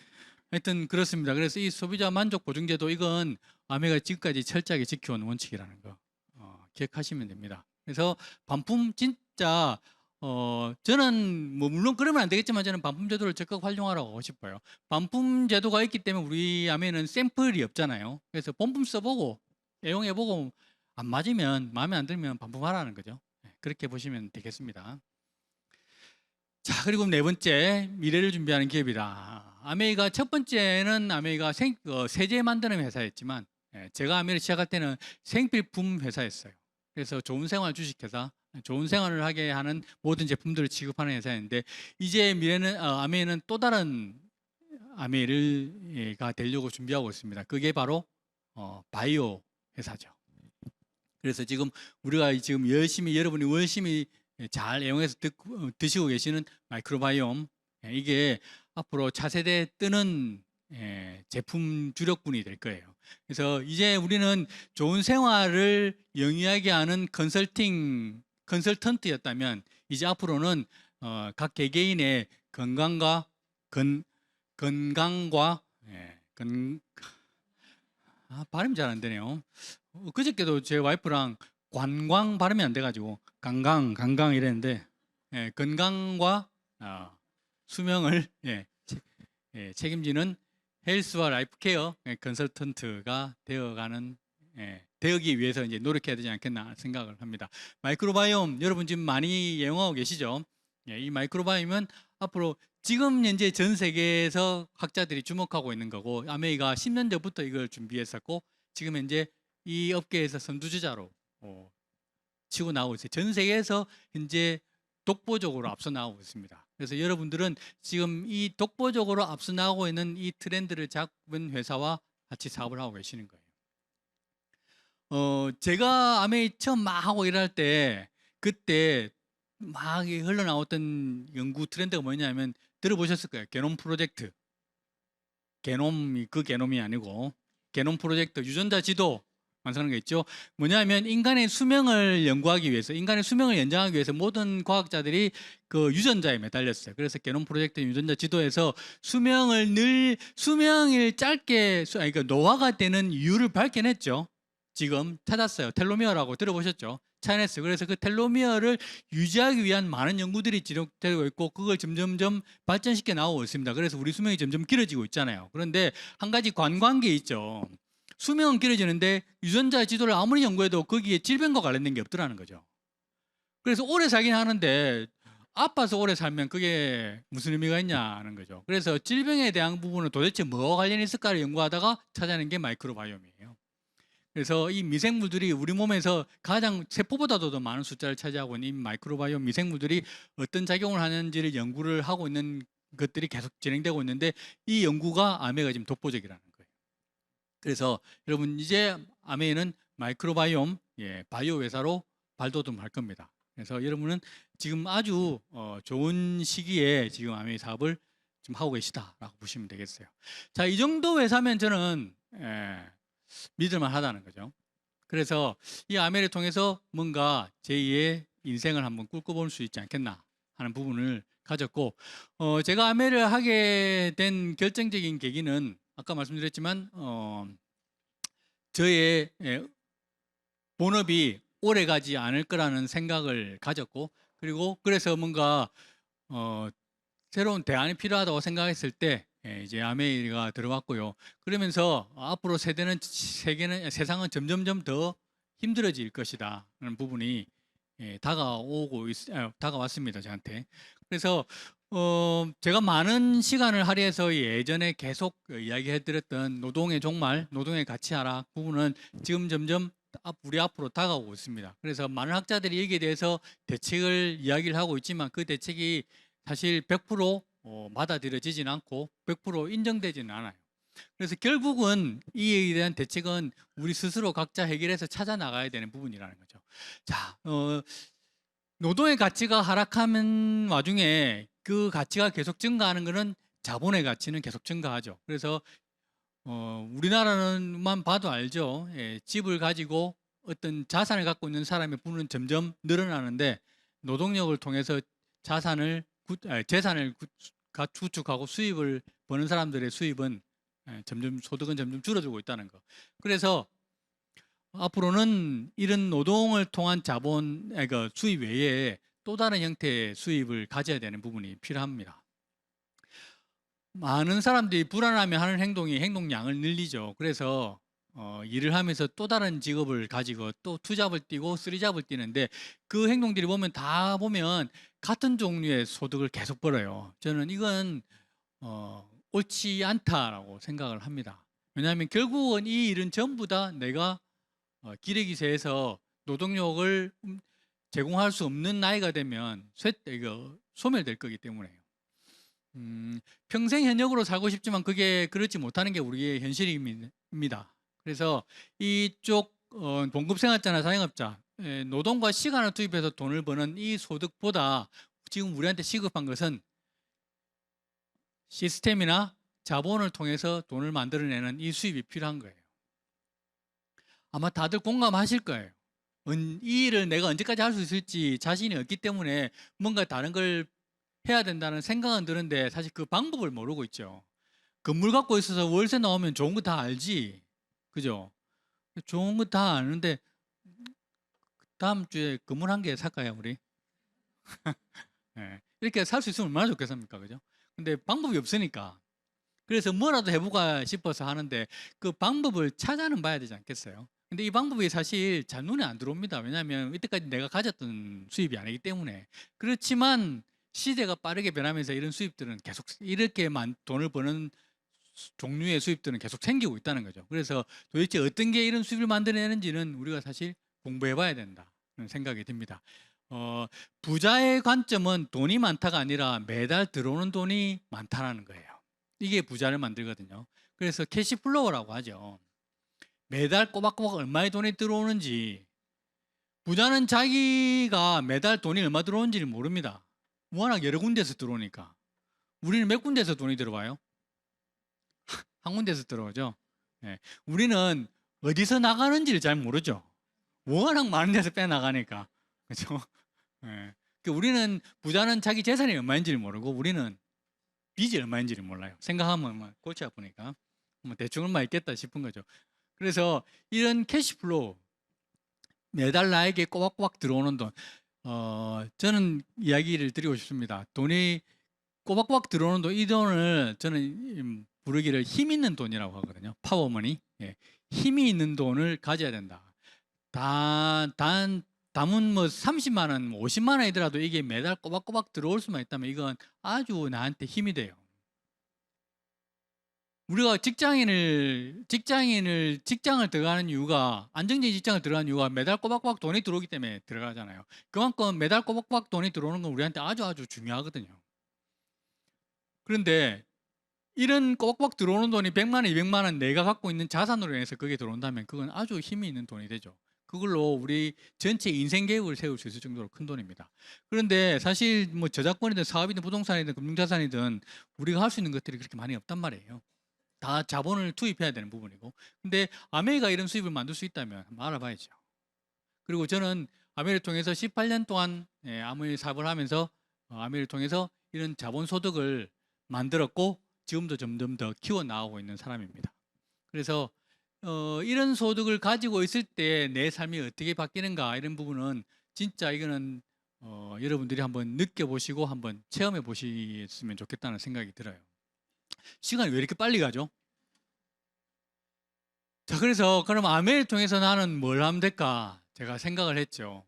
하여튼 그렇습니다. 그래서 이 소비자 만족 보증제도 이건 아메가 지금까지 철저하게 지켜온 원칙이라는 거 기억하시면 됩니다. 그래서 반품 진짜 저는 뭐 물론 그러면 안 되겠지만 저는 반품 제도를 적극 활용하라고 하고 싶어요. 반품 제도가 있기 때문에 우리 아메는 샘플이 없잖아요. 그래서 본품 써보고 애용해보고 안 맞으면 마음에 안 들면 반품하라는 거죠. 그렇게 보시면 되겠습니다. 자, 그리고 네 번째 미래를 준비하는 기업이다. 아메이가 첫 번째는 아메이가 세제 만드는 회사였지만 제가 아메이를 시작할 때는 생필품 회사였어요. 그래서 좋은 생활 주식회사, 좋은 생활을 하게 하는 모든 제품들을 취급하는 회사였는데 이제 미래는 아메이는 또 다른 아메이가 되려고 준비하고 있습니다. 그게 바로 바이오 회사죠. 그래서 지금 우리가 지금 여러분이 열심히 잘 애용해서 드시고 계시는 마이크로바이옴 이게 앞으로 차세대 뜨는 제품 주력군이 될 거예요. 그래서 이제 우리는 좋은 생활을 영위하게 하는 컨설턴트였다면 이제 앞으로는 각 개개인의 건강과 발음이 잘 안 되네요. 그저께도 제 와이프랑 관광 발음이 안 돼가지고 강강 이랬는데 건강과 수명을 책임지는 헬스와 라이프 케어 컨설턴트가 되기 위해서 이제 노력해야 되지 않겠나 생각을 합니다. 마이크로바이옴 여러분 지금 많이 애용하고 계시죠? 이 마이크로바이옴은 앞으로 지금 현재 전 세계에서 학자들이 주목하고 있는 거고 아메이가 10년 전부터 이걸 준비했었고 지금 현재 이 업계에서 선두주자로 치고 나오고 있어요. 전 세계에서 현재 독보적으로 앞서 나오고 있습니다. 그래서 여러분들은 지금 이 독보적으로 앞서 나오고 있는 이 트렌드를 잡은 회사와 같이 사업을 하고 계시는 거예요. 제가 아메이 처음 막 하고 일할 때 그때 막 흘러나왔던 연구 트렌드가 뭐냐면 들어보셨을 거예요. 게놈 프로젝트. 게놈이 그 게놈이 아니고 게놈 프로젝트 유전자 지도 완성하는 게 있죠. 뭐냐면 인간의 수명을 연구하기 위해서 인간의 수명을 연장하기 위해서 모든 과학자들이 그 유전자에 매달렸어요. 그래서 게놈 프로젝트 유전자 지도에서 수명을 짧게 그러니까 노화가 되는 이유를 밝혀냈죠. 지금 찾았어요. 텔로미어라고 들어보셨죠? 찾아냈어요. 그래서 그 텔로미어를 유지하기 위한 많은 연구들이 진행되고 있고 그걸 점점점 발전시켜 나오고 있습니다. 그래서 우리 수명이 점점 길어지고 있잖아요. 그런데 한 가지 관광계 있죠. 수명은 길어지는데 유전자 지도를 아무리 연구해도 거기에 질병과 관련된 게 없더라는 거죠. 그래서 오래 살긴 하는데 아파서 오래 살면 그게 무슨 의미가 있냐는 거죠. 그래서 질병에 대한 부분은 도대체 뭐가 관련이 있을까를 연구하다가 찾아낸 게 마이크로바이옴이에요. 그래서 이 미생물들이 우리 몸에서 가장 세포보다도 더 많은 숫자를 차지하고 있는 이 마이크로바이옴 미생물들이 어떤 작용을 하는지를 연구를 하고 있는 것들이 계속 진행되고 있는데 이 연구가 아메가 지금 독보적이라는 거예요. 그래서 여러분 이제 아메이는 마이크로바이옴 바이오 회사로 발돋움할 겁니다. 그래서 여러분은 지금 아주 좋은 시기에 지금 아메이 사업을 좀 하고 계시다라고 보시면 되겠어요. 자, 이 정도 회사면 저는 믿을만 하다는 거죠. 그래서 이 아메이를 통해서 뭔가 제2의 인생을 한번 꿈꿔볼 수 있지 않겠나 하는 부분을 가졌고 제가 아메이를 하게 된 결정적인 계기는 아까 말씀드렸지만 저의 본업이 오래 가지 않을 거라는 생각을 가졌고 그리고 그래서 뭔가 새로운 대안이 필요하다고 생각했을 때 이제 아메이가 들어왔고요. 그러면서 앞으로 세상은 점점점 더 힘들어질 것이다 라는 부분이 다가왔습니다 저한테. 그래서 제가 많은 시간을 할애해서 예전에 계속 이야기해드렸던 노동의 종말, 노동의 가치 하락 부분은 지금 점점 우리 앞으로 다가오고 있습니다. 그래서 많은 학자들이 여기에 대해서 대책을 이야기를 하고 있지만 그 대책이 사실 100% 받아들여지진 않고 100% 인정되지는 않아요. 그래서 결국은 이에 대한 대책은 우리 스스로 각자 해결해서 찾아 나가야 되는 부분이라는 거죠. 자, 노동의 가치가 하락하는 와중에 그 가치가 계속 증가하는 것은 자본의 가치는 계속 증가하죠. 그래서 우리나라는만 봐도 알죠. 예, 집을 가지고 어떤 자산을 갖고 있는 사람의 부는 점점 늘어나는데 노동력을 통해서 재산을 구축하고 수입을 버는 사람들의 수입은 점점 소득은 점점 줄어들고 있다는 거. 그래서 앞으로는 이런 노동을 통한 그러니까 수입 외에 또 다른 형태의 수입을 가져야 되는 부분이 필요합니다. 많은 사람들이 불안하면 하는 행동이 행동량을 늘리죠. 그래서 일을 하면서 또 다른 직업을 가지고 또 투잡을 뛰고 쓰리잡을 뛰는데 그 행동들이 다 보면 같은 종류의 소득을 계속 벌어요. 저는 이건 옳지 않다라고 생각을 합니다. 왜냐하면 결국은 이 일은 전부 다 내가 기레기세에서 노동력을 제공할 수 없는 나이가 되면 소멸될 거기 때문에요. 평생 현역으로 살고 싶지만 그게 그렇지 못하는 게 우리의 현실입니다. 그래서 이쪽 봉급생활자나 자영업자, 노동과 시간을 투입해서 돈을 버는 이 소득보다 지금 우리한테 시급한 것은 시스템이나 자본을 통해서 돈을 만들어내는 이 수입이 필요한 거예요. 아마 다들 공감하실 거예요. 이 일을 내가 언제까지 할 수 있을지 자신이 없기 때문에 뭔가 다른 걸 해야 된다는 생각은 드는데 사실 그 방법을 모르고 있죠. 건물 갖고 있어서 월세 나오면 좋은 거 다 알지. 그죠? 좋은 거 다 아는데 다음 주에 건물 한 개 살까요, 우리? 네. 이렇게 살 수 있으면 얼마나 좋겠습니까? 그죠? 근데 방법이 없으니까. 그래서 뭐라도 해볼까 싶어서 하는데 그 방법을 찾아는 봐야 되지 않겠어요? 근데 이 방법이 사실 잘 눈에 안 들어옵니다. 왜냐하면 이때까지 내가 가졌던 수입이 아니기 때문에. 그렇지만 시대가 빠르게 변하면서 이런 수입들은 계속 이렇게만 돈을 버는 종류의 수입들은 계속 생기고 있다는 거죠. 그래서 도대체 어떤 게 이런 수입을 만들어내는지는 우리가 사실 공부해 봐야 된다는 생각이 듭니다. 부자의 관점은 돈이 많다가 아니라 매달 들어오는 돈이 많다는 거예요. 이게 부자를 만들거든요. 그래서 캐시플로우라고 하죠. 매달 꼬박꼬박 얼마의 돈이 들어오는지. 부자는 자기가 매달 돈이 얼마 들어오는지를 모릅니다. 워낙 여러 군데서 들어오니까. 우리는 몇 군데서 돈이 들어와요? 한 군데서 들어오죠. 네. 우리는 어디서 나가는지를 잘 모르죠. 워낙 많은 데서 빼나가니까. 그렇죠? 네. 우리는 부자는 자기 재산이 얼마인지를 모르고 우리는 빚이 얼마인지를 몰라요. 생각하면 골치 아프니까 대충 얼마 있겠다 싶은 거죠. 그래서 이런 캐시플로우, 매달 나에게 꼬박꼬박 들어오는 돈, 저는 이야기를 드리고 싶습니다. 돈이 꼬박꼬박 들어오는 돈, 이 돈을 저는 부르기를 힘 있는 돈이라고 하거든요. 파워머니. 예. 힘이 있는 돈을 가져야 된다. 담은 30만 원, 50만 원이더라도 이게 매달 꼬박꼬박 들어올 수만 있다면 이건 아주 나한테 힘이 돼요. 우리가 직장을 들어가는 이유가, 안정적인 직장을 들어가는 이유가 매달 꼬박꼬박 돈이 들어오기 때문에 들어가잖아요. 그만큼 매달 꼬박꼬박 돈이 들어오는 건 우리한테 아주 중요하거든요. 그런데 이런 꼬박꼬박 들어오는 돈이 100만 원, 200만 원 내가 갖고 있는 자산으로 인해서 그게 들어온다면 그건 아주 힘이 있는 돈이 되죠. 그걸로 우리 전체 인생 계획을 세울 수 있을 정도로 큰 돈입니다. 그런데 사실 저작권이든 사업이든 부동산이든 금융자산이든 우리가 할 수 있는 것들이 그렇게 많이 없단 말이에요. 다 자본을 투입해야 되는 부분이고. 근데 아메이가 이런 수입을 만들 수 있다면 한번 알아봐야죠. 그리고 저는 아메이를 통해서 18년 동안 아메이 사업을 하면서 아메이를 통해서 이런 자본 소득을 만들었고 지금도 점점 더 키워나가고 있는 사람입니다. 그래서 이런 소득을 가지고 있을 때 내 삶이 어떻게 바뀌는가 이런 부분은 진짜 이거는 여러분들이 한번 느껴보시고 한번 체험해 보셨으면 좋겠다는 생각이 들어요. 시간이 왜 이렇게 빨리 가죠? 자, 그래서 그럼 아메이를 통해서 나는 뭘 하면 될까? 제가 생각을 했죠.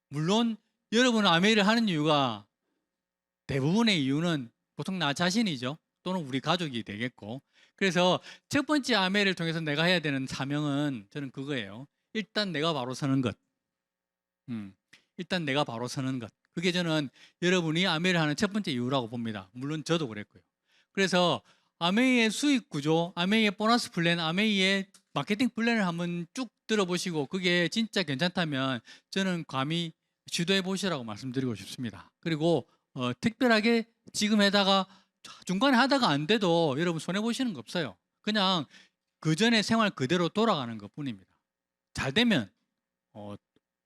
물론 여러분은 아메이를 하는 이유가 대부분의 이유는 보통 나 자신이죠. 또는 우리 가족이 되겠고. 그래서 첫 번째 아메이를 통해서 내가 해야 되는 사명은 저는 그거예요. 일단 내가 바로 서는 것. 일단 내가 바로 서는 것. 그게 저는 여러분이 아메이를 하는 첫 번째 이유라고 봅니다. 물론 저도 그랬고요. 그래서 아메이의 수익 구조, 아메이의 보너스 플랜, 아메이의 마케팅 플랜을 한번 쭉 들어보시고 그게 진짜 괜찮다면 저는 감히 시도해 보시라고 말씀드리고 싶습니다. 그리고 특별하게 지금 해다가 중간에 하다가 안 돼도 여러분 손해 보시는 거 없어요. 그냥 그 전에 생활 그대로 돌아가는 것 뿐입니다. 잘 되면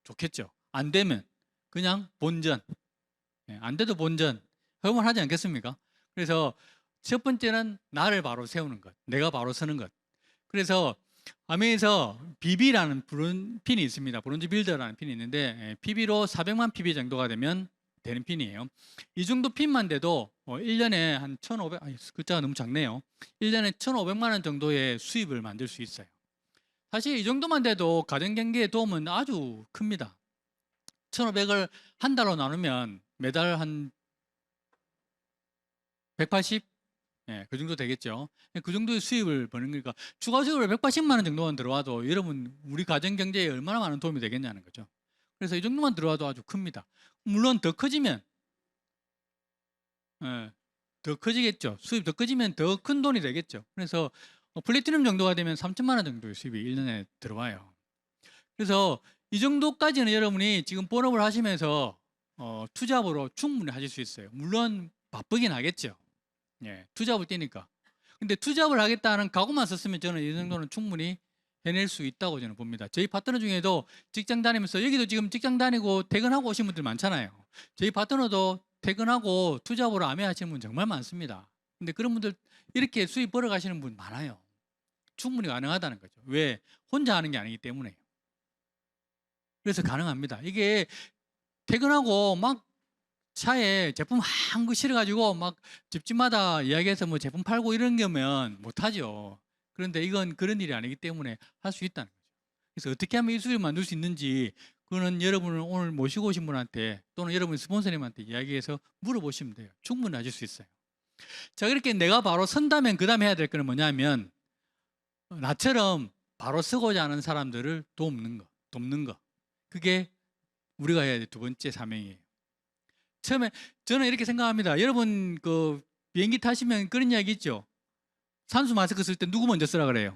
좋겠죠. 안 되면 그냥 본전. 안 돼도 본전. 허용을 하지 않겠습니까? 그래서 첫 번째는 나를 바로 세우는 것. 내가 바로 서는 것. 그래서 아메에서 BB라는 핀이 있습니다. 브론즈 빌더라는 핀이 있는데 PB로 400만 PB 정도가 되면 되는 핀이에요. 이 정도 핀만 돼도 1년에 한 1,500, 글자가 너무 작네요. 1년에 1,500만 원 정도의 수입을 만들 수 있어요. 사실 이 정도만 돼도 가정경제에 도움은 아주 큽니다. 1,500을 한 달로 나누면 매달 한 180? 그 정도 되겠죠. 그 정도의 수입을 버는 거니까 추가적으로 180만 원 정도만 들어와도 여러분 우리 가정경제에 얼마나 많은 도움이 되겠냐는 거죠. 그래서 이 정도만 들어와도 아주 큽니다. 물론 더 커지면 더 커지겠죠. 수입 더 커지면 더 큰 돈이 되겠죠. 그래서 플래티넘 정도가 되면 3천만 원 정도의 수입이 1년에 들어와요. 그래서 이 정도까지는 여러분이 지금 본업을 하시면서 투잡으로 충분히 하실 수 있어요. 물론 바쁘긴 하겠죠. 투잡을 뛰니까. 근데 투잡을 하겠다는 각오만 썼으면 저는 이 정도는 충분히 해낼 수 있다고 저는 봅니다. 저희 파트너 중에도 직장 다니면서 여기도 지금 직장 다니고 퇴근하고 오신 분들 많잖아요. 저희 파트너도 퇴근하고 투잡으로 아메 하시는 분 정말 많습니다. 근데 그런 분들 이렇게 수입 벌어 가시는 분 많아요. 충분히 가능하다는 거죠. 왜? 혼자 하는 게 아니기 때문에요. 그래서 가능합니다. 이게 퇴근하고 막 차에 제품 한 거 실어가지고 막 집집마다 이야기해서 뭐 제품 팔고 이런 거면 못하죠. 그런데 이건 그런 일이 아니기 때문에 할 수 있다는 거죠. 그래서 어떻게 하면 이 수입을 만들 수 있는지 그거는 여러분을 오늘 모시고 오신 분한테 또는 여러분 스폰서님한테 이야기해서 물어보시면 돼요. 충분히 하실 수 있어요. 자, 그렇게 내가 바로 선다면 그 다음에 해야 될 거는 뭐냐면 나처럼 바로 서고자 하는 사람들을 돕는 거. 그게 우리가 해야 될 두 번째 사명이에요. 처음에 저는 이렇게 생각합니다. 여러분 그 비행기 타시면 그런 이야기 있죠. 산수 마스크 쓸 때 누구 먼저 쓰라 그래요?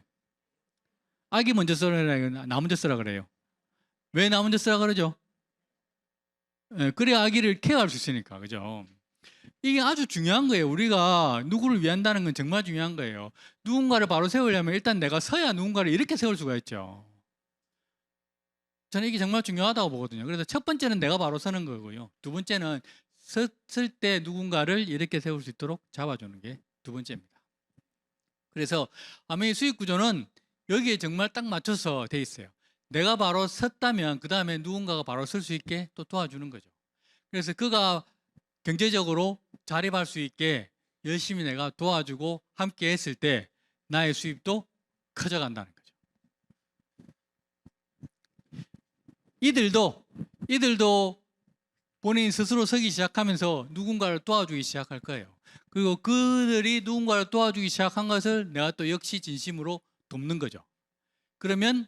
아기 먼저 쓰라 그래요? 나 먼저 쓰라 그래요? 왜 나 먼저 쓰라 그러죠? 그래야 아기를 케어할 수 있으니까. 그죠? 이게 아주 중요한 거예요. 우리가 누구를 위한다는 건 정말 중요한 거예요. 누군가를 바로 세우려면 일단 내가 서야 누군가를 이렇게 세울 수가 있죠. 저는 이게 정말 중요하다고 보거든요. 그래서 첫 번째는 내가 바로 서는 거고요. 두 번째는 섰을 때 누군가를 이렇게 세울 수 있도록 잡아주는 게 두 번째입니다. 그래서 아메의 수익 구조는 여기에 정말 딱 맞춰서 돼 있어요. 내가 바로 섰다면 그 다음에 누군가가 바로 설 수 있게 또 도와주는 거죠. 그래서 그가 경제적으로 자립할 수 있게 열심히 내가 도와주고 함께 했을 때 나의 수입도 커져간다는 거죠. 이들도 본인 스스로 서기 시작하면서 누군가를 도와주기 시작할 거예요. 그리고 그들이 누군가를 도와주기 시작한 것을 내가 또 역시 진심으로 돕는 거죠. 그러면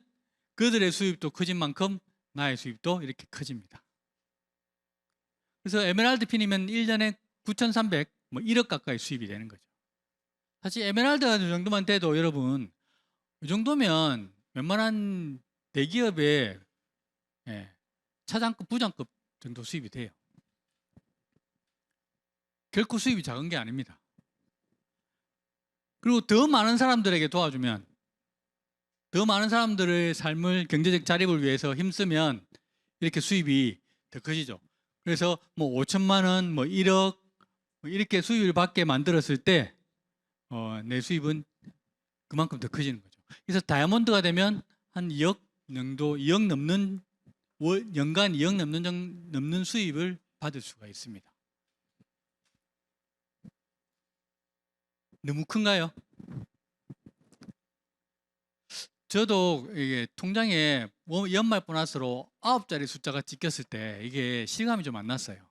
그들의 수입도 커진 만큼 나의 수입도 이렇게 커집니다. 그래서 에메랄드 핀이면 1년에 9,300, 뭐 1억 가까이 수입이 되는 거죠. 사실 에메랄드가 이 정도만 돼도 여러분 이 정도면 웬만한 대기업의 차장급, 부장급 정도 수입이 돼요. 결코 수입이 작은 게 아닙니다. 그리고 더 많은 사람들에게 도와주면 더 많은 사람들의 삶을 경제적 자립을 위해서 힘쓰면 이렇게 수입이 더 커지죠. 그래서 뭐 5천만 원, 뭐 1억 이렇게 수입을 받게 만들었을 때 내 수입은 그만큼 더 커지는 거죠. 그래서 다이아몬드가 되면 한 2억 정도, 2억 넘는 연간 2억 넘는 수입을 받을 수가 있습니다. 너무 큰가요? 저도 이게 통장에 연말 보너스로 9자리 숫자가 찍혔을 때 이게 실감이 좀 안 났어요.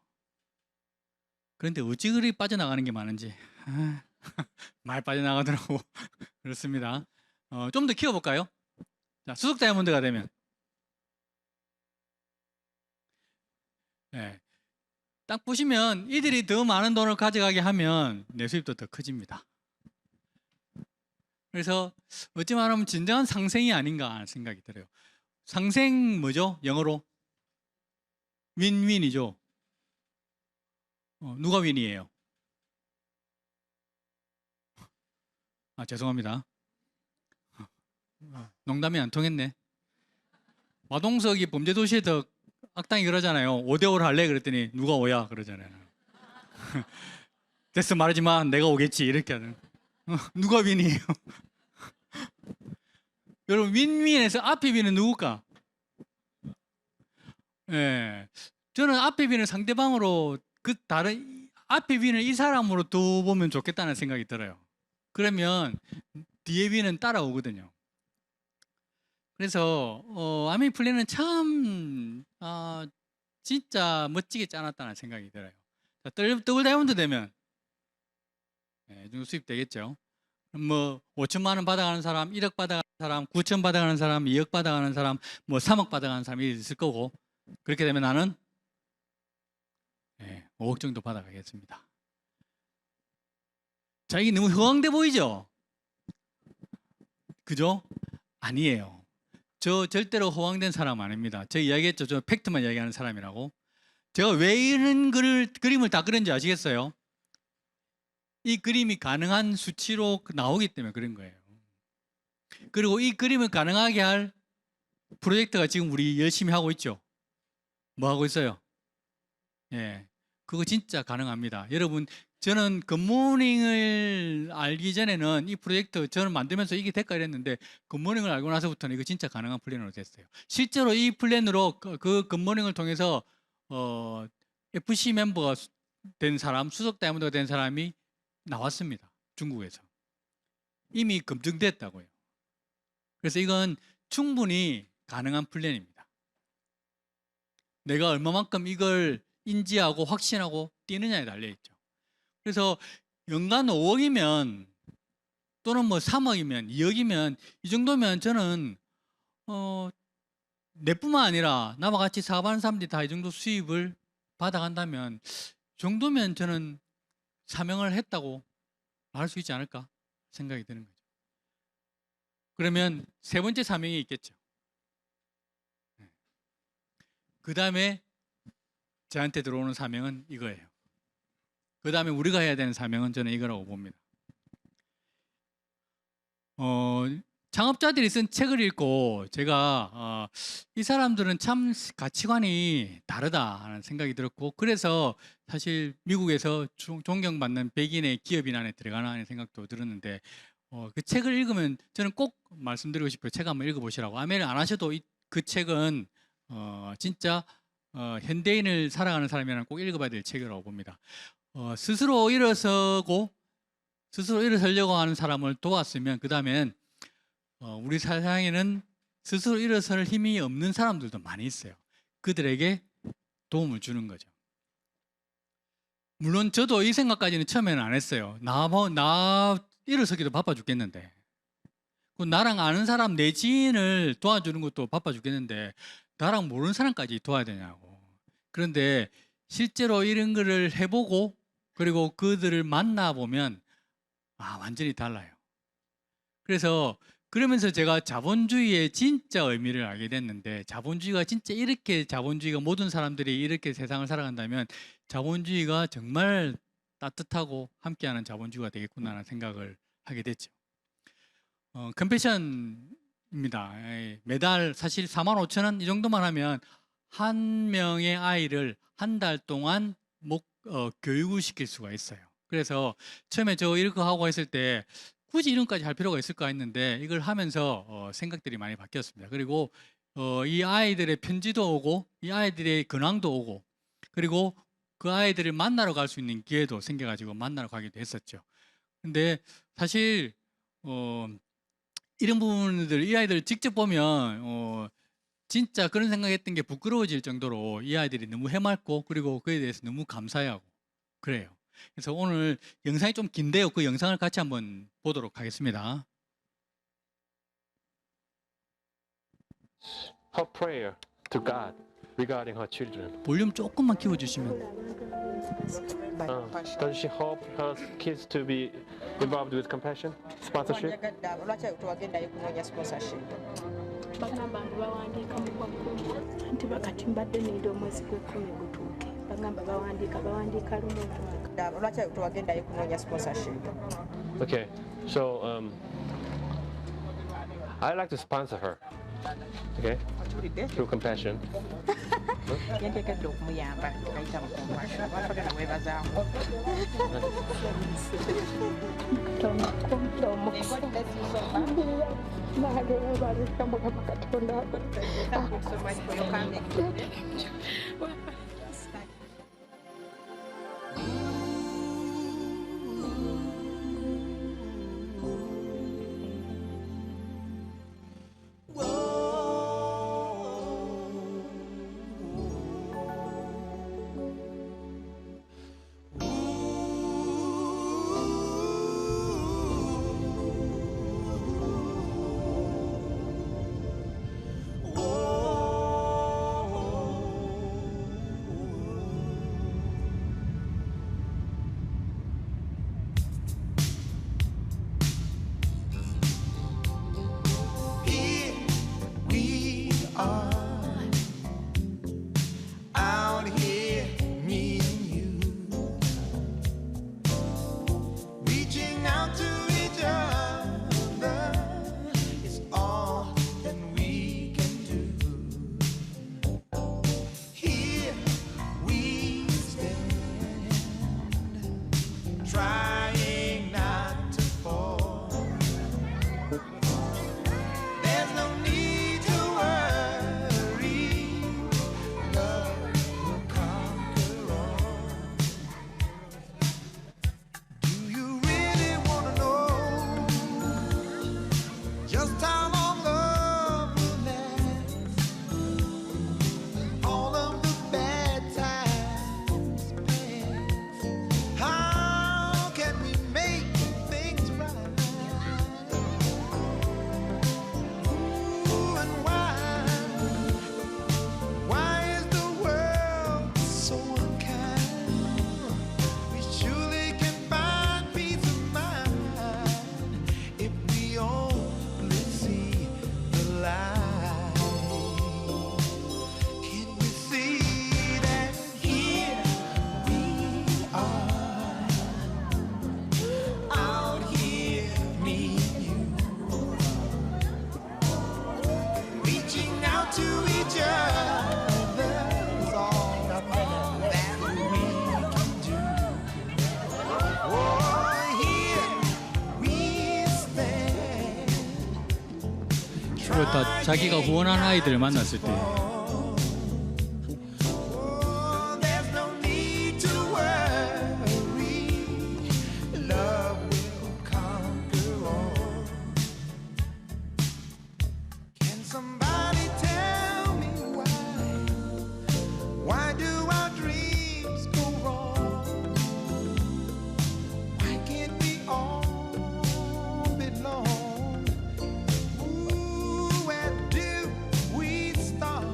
그런데 어찌 그리 빠져나가는 게 많은지 많이 빠져나가더라고. 그렇습니다. 좀 더 키워볼까요? 자, 수석 다이아몬드가 되면 딱 보시면 이들이 더 많은 돈을 가져가게 하면 내 수입도 더 커집니다. 그래서 어찌 말하면 진정한 상생이 아닌가 하는 생각이 들어요. 상생 뭐죠? 영어로 윈윈이죠. 누가 윈이에요? 아, 죄송합니다. 농담이 안 통했네. 마동석이 범죄도시에 더 악당이 그러잖아요. 5대5를 할래? 그랬더니 누가 5야? 그러잖아요. 됐어, 말하지 마. 내가 오겠지. 이렇게 하는. 누가 윈이에요? 여러분, 윈윈에서 앞에 윈은 누굴까? 예. 저는 앞에 윈을 상대방으로 그 다른 앞에 윈을 이 사람으로 둬보면 좋겠다는 생각이 들어요. 그러면 뒤에 윈은 따라오거든요. 그래서 아미 플랜은 참 진짜 멋지게 짜놨다는 생각이 들어요. 자, 더블 다이아몬드 되면 이 정도 수입 되겠죠. 뭐 5천만 원 받아가는 사람, 1억 받아가는 사람, 9천 받아가는 사람, 2억 받아가는 사람, 뭐 3억 받아가는 사람이 있을 거고, 그렇게 되면 나는 5억 정도 받아가겠습니다. 자, 이게 너무 허황돼 보이죠? 그죠? 아니에요. 저 절대로 허황된 사람 아닙니다. 제가 이야기했죠. 저 팩트만 이야기하는 사람이라고. 제가 왜 이런 그림을 다 그렸는지 아시겠어요? 이 그림이 가능한 수치로 나오기 때문에 그런 거예요. 그리고 이 그림을 가능하게 할 프로젝트가 지금 우리 열심히 하고 있죠. 뭐 하고 있어요? 예, 그거 진짜 가능합니다. 여러분, 저는 굿모닝을 알기 전에는 이 프로젝트 저는 만들면서 이게 될까 이랬는데 굿모닝을 알고 나서부터는 이거 진짜 가능한 플랜으로 됐어요. 실제로 이 플랜으로 그 굿모닝을 통해서 FC 멤버가 된 사람, 수석 다이아몬드가 된 사람이 나왔습니다. 중국에서. 이미 검증됐다고요. 그래서 이건 충분히 가능한 플랜입니다. 내가 얼마만큼 이걸 인지하고 확신하고 뛰느냐에 달려있죠. 그래서 연간 5억이면 또는 뭐 3억이면 2억이면 이 정도면 저는 내뿐만 아니라 나와 같이 사업하는 사람들이 다 이 정도 수입을 받아간다면 이 정도면 저는 사명을 했다고 말할 수 있지 않을까 생각이 드는 거죠. 그러면 세 번째 사명이 있겠죠. 그 다음에 저한테 들어오는 사명은 이거예요. 그 다음에 우리가 해야 되는 사명은 저는 이거라고 봅니다. 창업자들이 쓴 책을 읽고 제가 이 사람들은 참 가치관이 다르다 하는 생각이 들었고, 그래서 사실 미국에서 존경받는 백인의 기업인 안에 들어가나 하는 생각도 들었는데, 그 책을 읽으면 저는 꼭 말씀드리고 싶어요. 책 한번 읽어보시라고. 아멘 안 하셔도 그 책은 진짜 현대인을 살아가는 사람이라면 꼭 읽어봐야 될 책이라고 봅니다. 스스로 일어서고 스스로 일어서려고 하는 사람을 도왔으면 그 다음엔 우리 세상에는 스스로 일어설 힘이 없는 사람들도 많이 있어요. 그들에게 도움을 주는 거죠. 물론 저도 이 생각까지는 처음에는 안 했어요. 나 일어서기도 바빠 죽겠는데, 나랑 아는 사람 내 지인을 도와주는 것도 바빠 죽겠는데 나랑 모르는 사람까지 도와야 되냐고. 그런데 실제로 이런 거를 해보고 그리고 그들을 만나보면 완전히 달라요. 그래서 그러면서 제가 자본주의의 진짜 의미를 알게 됐는데, 자본주의가 진짜 이렇게, 자본주의가 모든 사람들이 이렇게 세상을 살아간다면 자본주의가 정말 따뜻하고 함께하는 자본주의가 되겠구나라는 생각을 하게 됐죠. 컴패션입니다. 매달 사실 45,000원 이 정도만 하면 한 명의 아이를 한 달 동안 교육을 시킬 수가 있어요. 그래서 처음에 저 이렇게 하고 했을 때 굳이 이런까지 할 필요가 있을까 했는데 이걸 하면서 생각들이 많이 바뀌었습니다. 그리고 이 아이들의 편지도 오고 이 아이들의 근황도 오고, 그리고 그 아이들을 만나러 갈 수 있는 기회도 생겨가지고 만나러 가기도 했었죠. 근데 사실 이런 부분들, 이 아이들 직접 보면 진짜 그런 생각했던 게 부끄러워질 정도로 이 아이들이 너무 해맑고 그리고 그에 대해서 너무 감사해하고 그래요. 그래서 오늘 영상이 좀 긴데요. 그 영상을 같이 한번 보도록 하겠습니다. Her prayer to God regarding her children? 볼륨 조금만 키워주시면. Does she hope her kids to be involved with compassion sponsorship? lwaki tewagendayo kunoonya sponsorship? bagamba mbu bawandiika mu gwaggulu nti bakati mbadde nenda omwezi gw'ekkumi gutuuke bagamba bawandiika lumu omwaka lwaki tewagendayo kunoonya sponsorship? Okay, so I'd like to sponsor her. Okay, Otuulidde? through compassion. Yanteekedde okumuyamba ayita mu compassion. Twagenda mwebazaamu. nagebaleka mukama katonda Here we are, out here, me and you, reaching out to each other is all that we can do. Here we stand, trying not to fall. There's no need to worry, love will conquer all. Do you really want to know just how long love will last? All of the bad times pass. How can we make things right? Ooh, and why is the world so unkind? We surely can find peace of mind if we only see the light. Can we see that here we are, out here, me and you, reaching out to each other is all that we can do. Oh, here we stand. 그렇다. 자기가 후원한 아이들을 만났을 때 Oh, there's no need to worry. Love will conquer all. Can somebody tell me why? Why do our dreams go wrong? Why can't we all belong? Ooh, where do we start?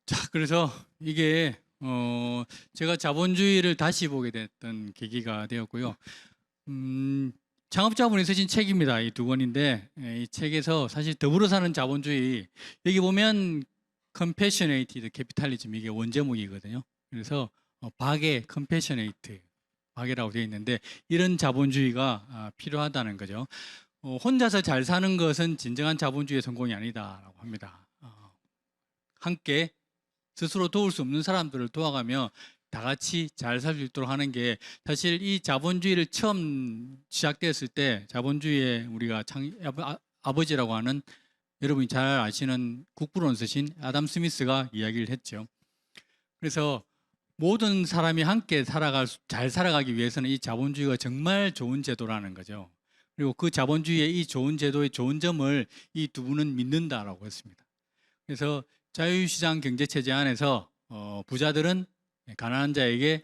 자, 그래서 이게 제가 자본주의를 다시 보게 됐던 계기가 되었고요. 창업자분이 쓰신 책입니다. 이 두 권인데 이 책에서 사실 더불어 사는 자본주의 여기 보면 compassionated capitalism 이게 원제목이거든요. 그래서 박애 compassionate 박애라고 되어 있는데 이런 자본주의가 필요하다는 거죠. 혼자서 잘 사는 것은 진정한 자본주의의 성공이 아니다라고 합니다. 함께 스스로 도울 수 없는 사람들을 도와가며 다 같이 잘 살 수 있도록 하는 게 사실 이 자본주의를 처음 시작되었을 때 자본주의의 우리가 아버지라고 하는 여러분이 잘 아시는 국부론 쓰신 아담 스미스가 이야기를 했죠. 그래서 모든 사람이 함께 잘 살아가기 위해서는 이 자본주의가 정말 좋은 제도라는 거죠. 그리고 그 자본주의의 이 좋은 제도의 좋은 점을 이 두 분은 믿는다라고 했습니다. 그래서 자유시장 경제체제 안에서 부자들은 가난한 자에게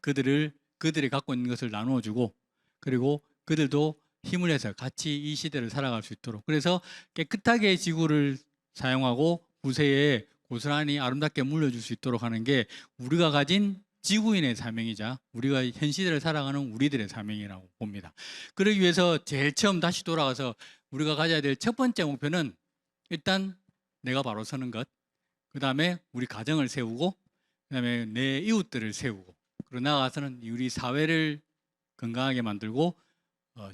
그들이 갖고 있는 것을 나누어 주고 그리고 그들도 힘을 내서 같이 이 시대를 살아갈 수 있도록 그래서 깨끗하게 지구를 사용하고 후세에 고스란히 아름답게 물려줄 수 있도록 하는 게 우리가 가진 지구인의 사명이자 우리가 현 시대를 살아가는 우리들의 사명이라고 봅니다. 그러기 위해서 제일 처음 다시 돌아가서 우리가 가져야 될 첫 번째 목표는 일단 내가 바로 서는 것, 그 다음에 우리 가정을 세우고 그 다음에 내 이웃들을 세우고 그러고 나아가서는 우리 사회를 건강하게 만들고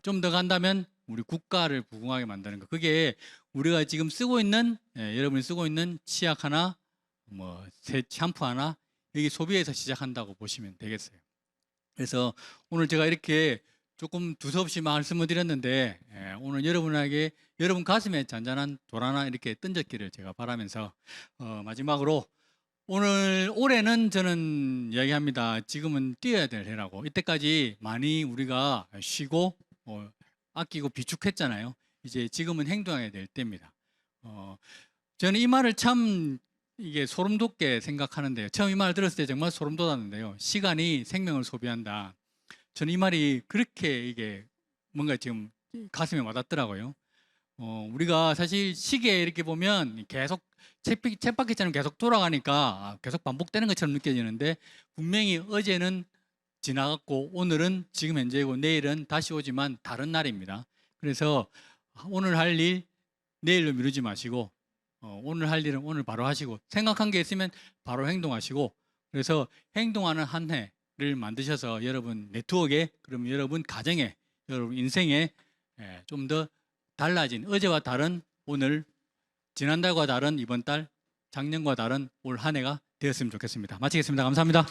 좀 더 간다면 우리 국가를 부흥하게 만드는 것. 그게 우리가 지금 쓰고 있는 여러분이 쓰고 있는 치약 하나, 샴푸 하나 여기 소비에서 시작한다고 보시면 되겠어요. 그래서 오늘 제가 이렇게 조금 두서없이 말씀을 드렸는데 오늘 여러분 가슴에 잔잔한 돌 하나 이렇게 던졌기를 제가 바라면서 마지막으로 올해는 저는 이야기합니다. 지금은 뛰어야 될 해라고. 이때까지 많이 우리가 쉬고 아끼고 비축했잖아요. 이제 지금은 행동해야 될 때입니다. 저는 이 말을 참 이게 소름 돋게 생각하는데요. 처음 이 말을 들었을 때 정말 소름 돋았는데요. 시간이 생명을 소비한다. 저는 이 말이 그렇게 이게 뭔가 지금 가슴에 와닿더라고요. 우리가 사실 시계에 이렇게 보면 계속 쳇바퀴처럼 계속 돌아가니까 계속 반복되는 것처럼 느껴지는데 분명히 어제는 지나갔고 오늘은 지금 현재이고 내일은 다시 오지만 다른 날입니다. 그래서 오늘 할 일 내일로 미루지 마시고 오늘 할 일은 오늘 바로 하시고 생각한 게 있으면 바로 행동하시고 그래서 행동하는 한 해를 만드셔서 여러분 네트워크에 그럼 여러분 가정에 여러분 인생에 좀 더 달라진 어제와 다른 오늘 지난달과 다른 이번 달 작년과 다른 올 한 해가 되었으면 좋겠습니다. 마치겠습니다. 감사합니다.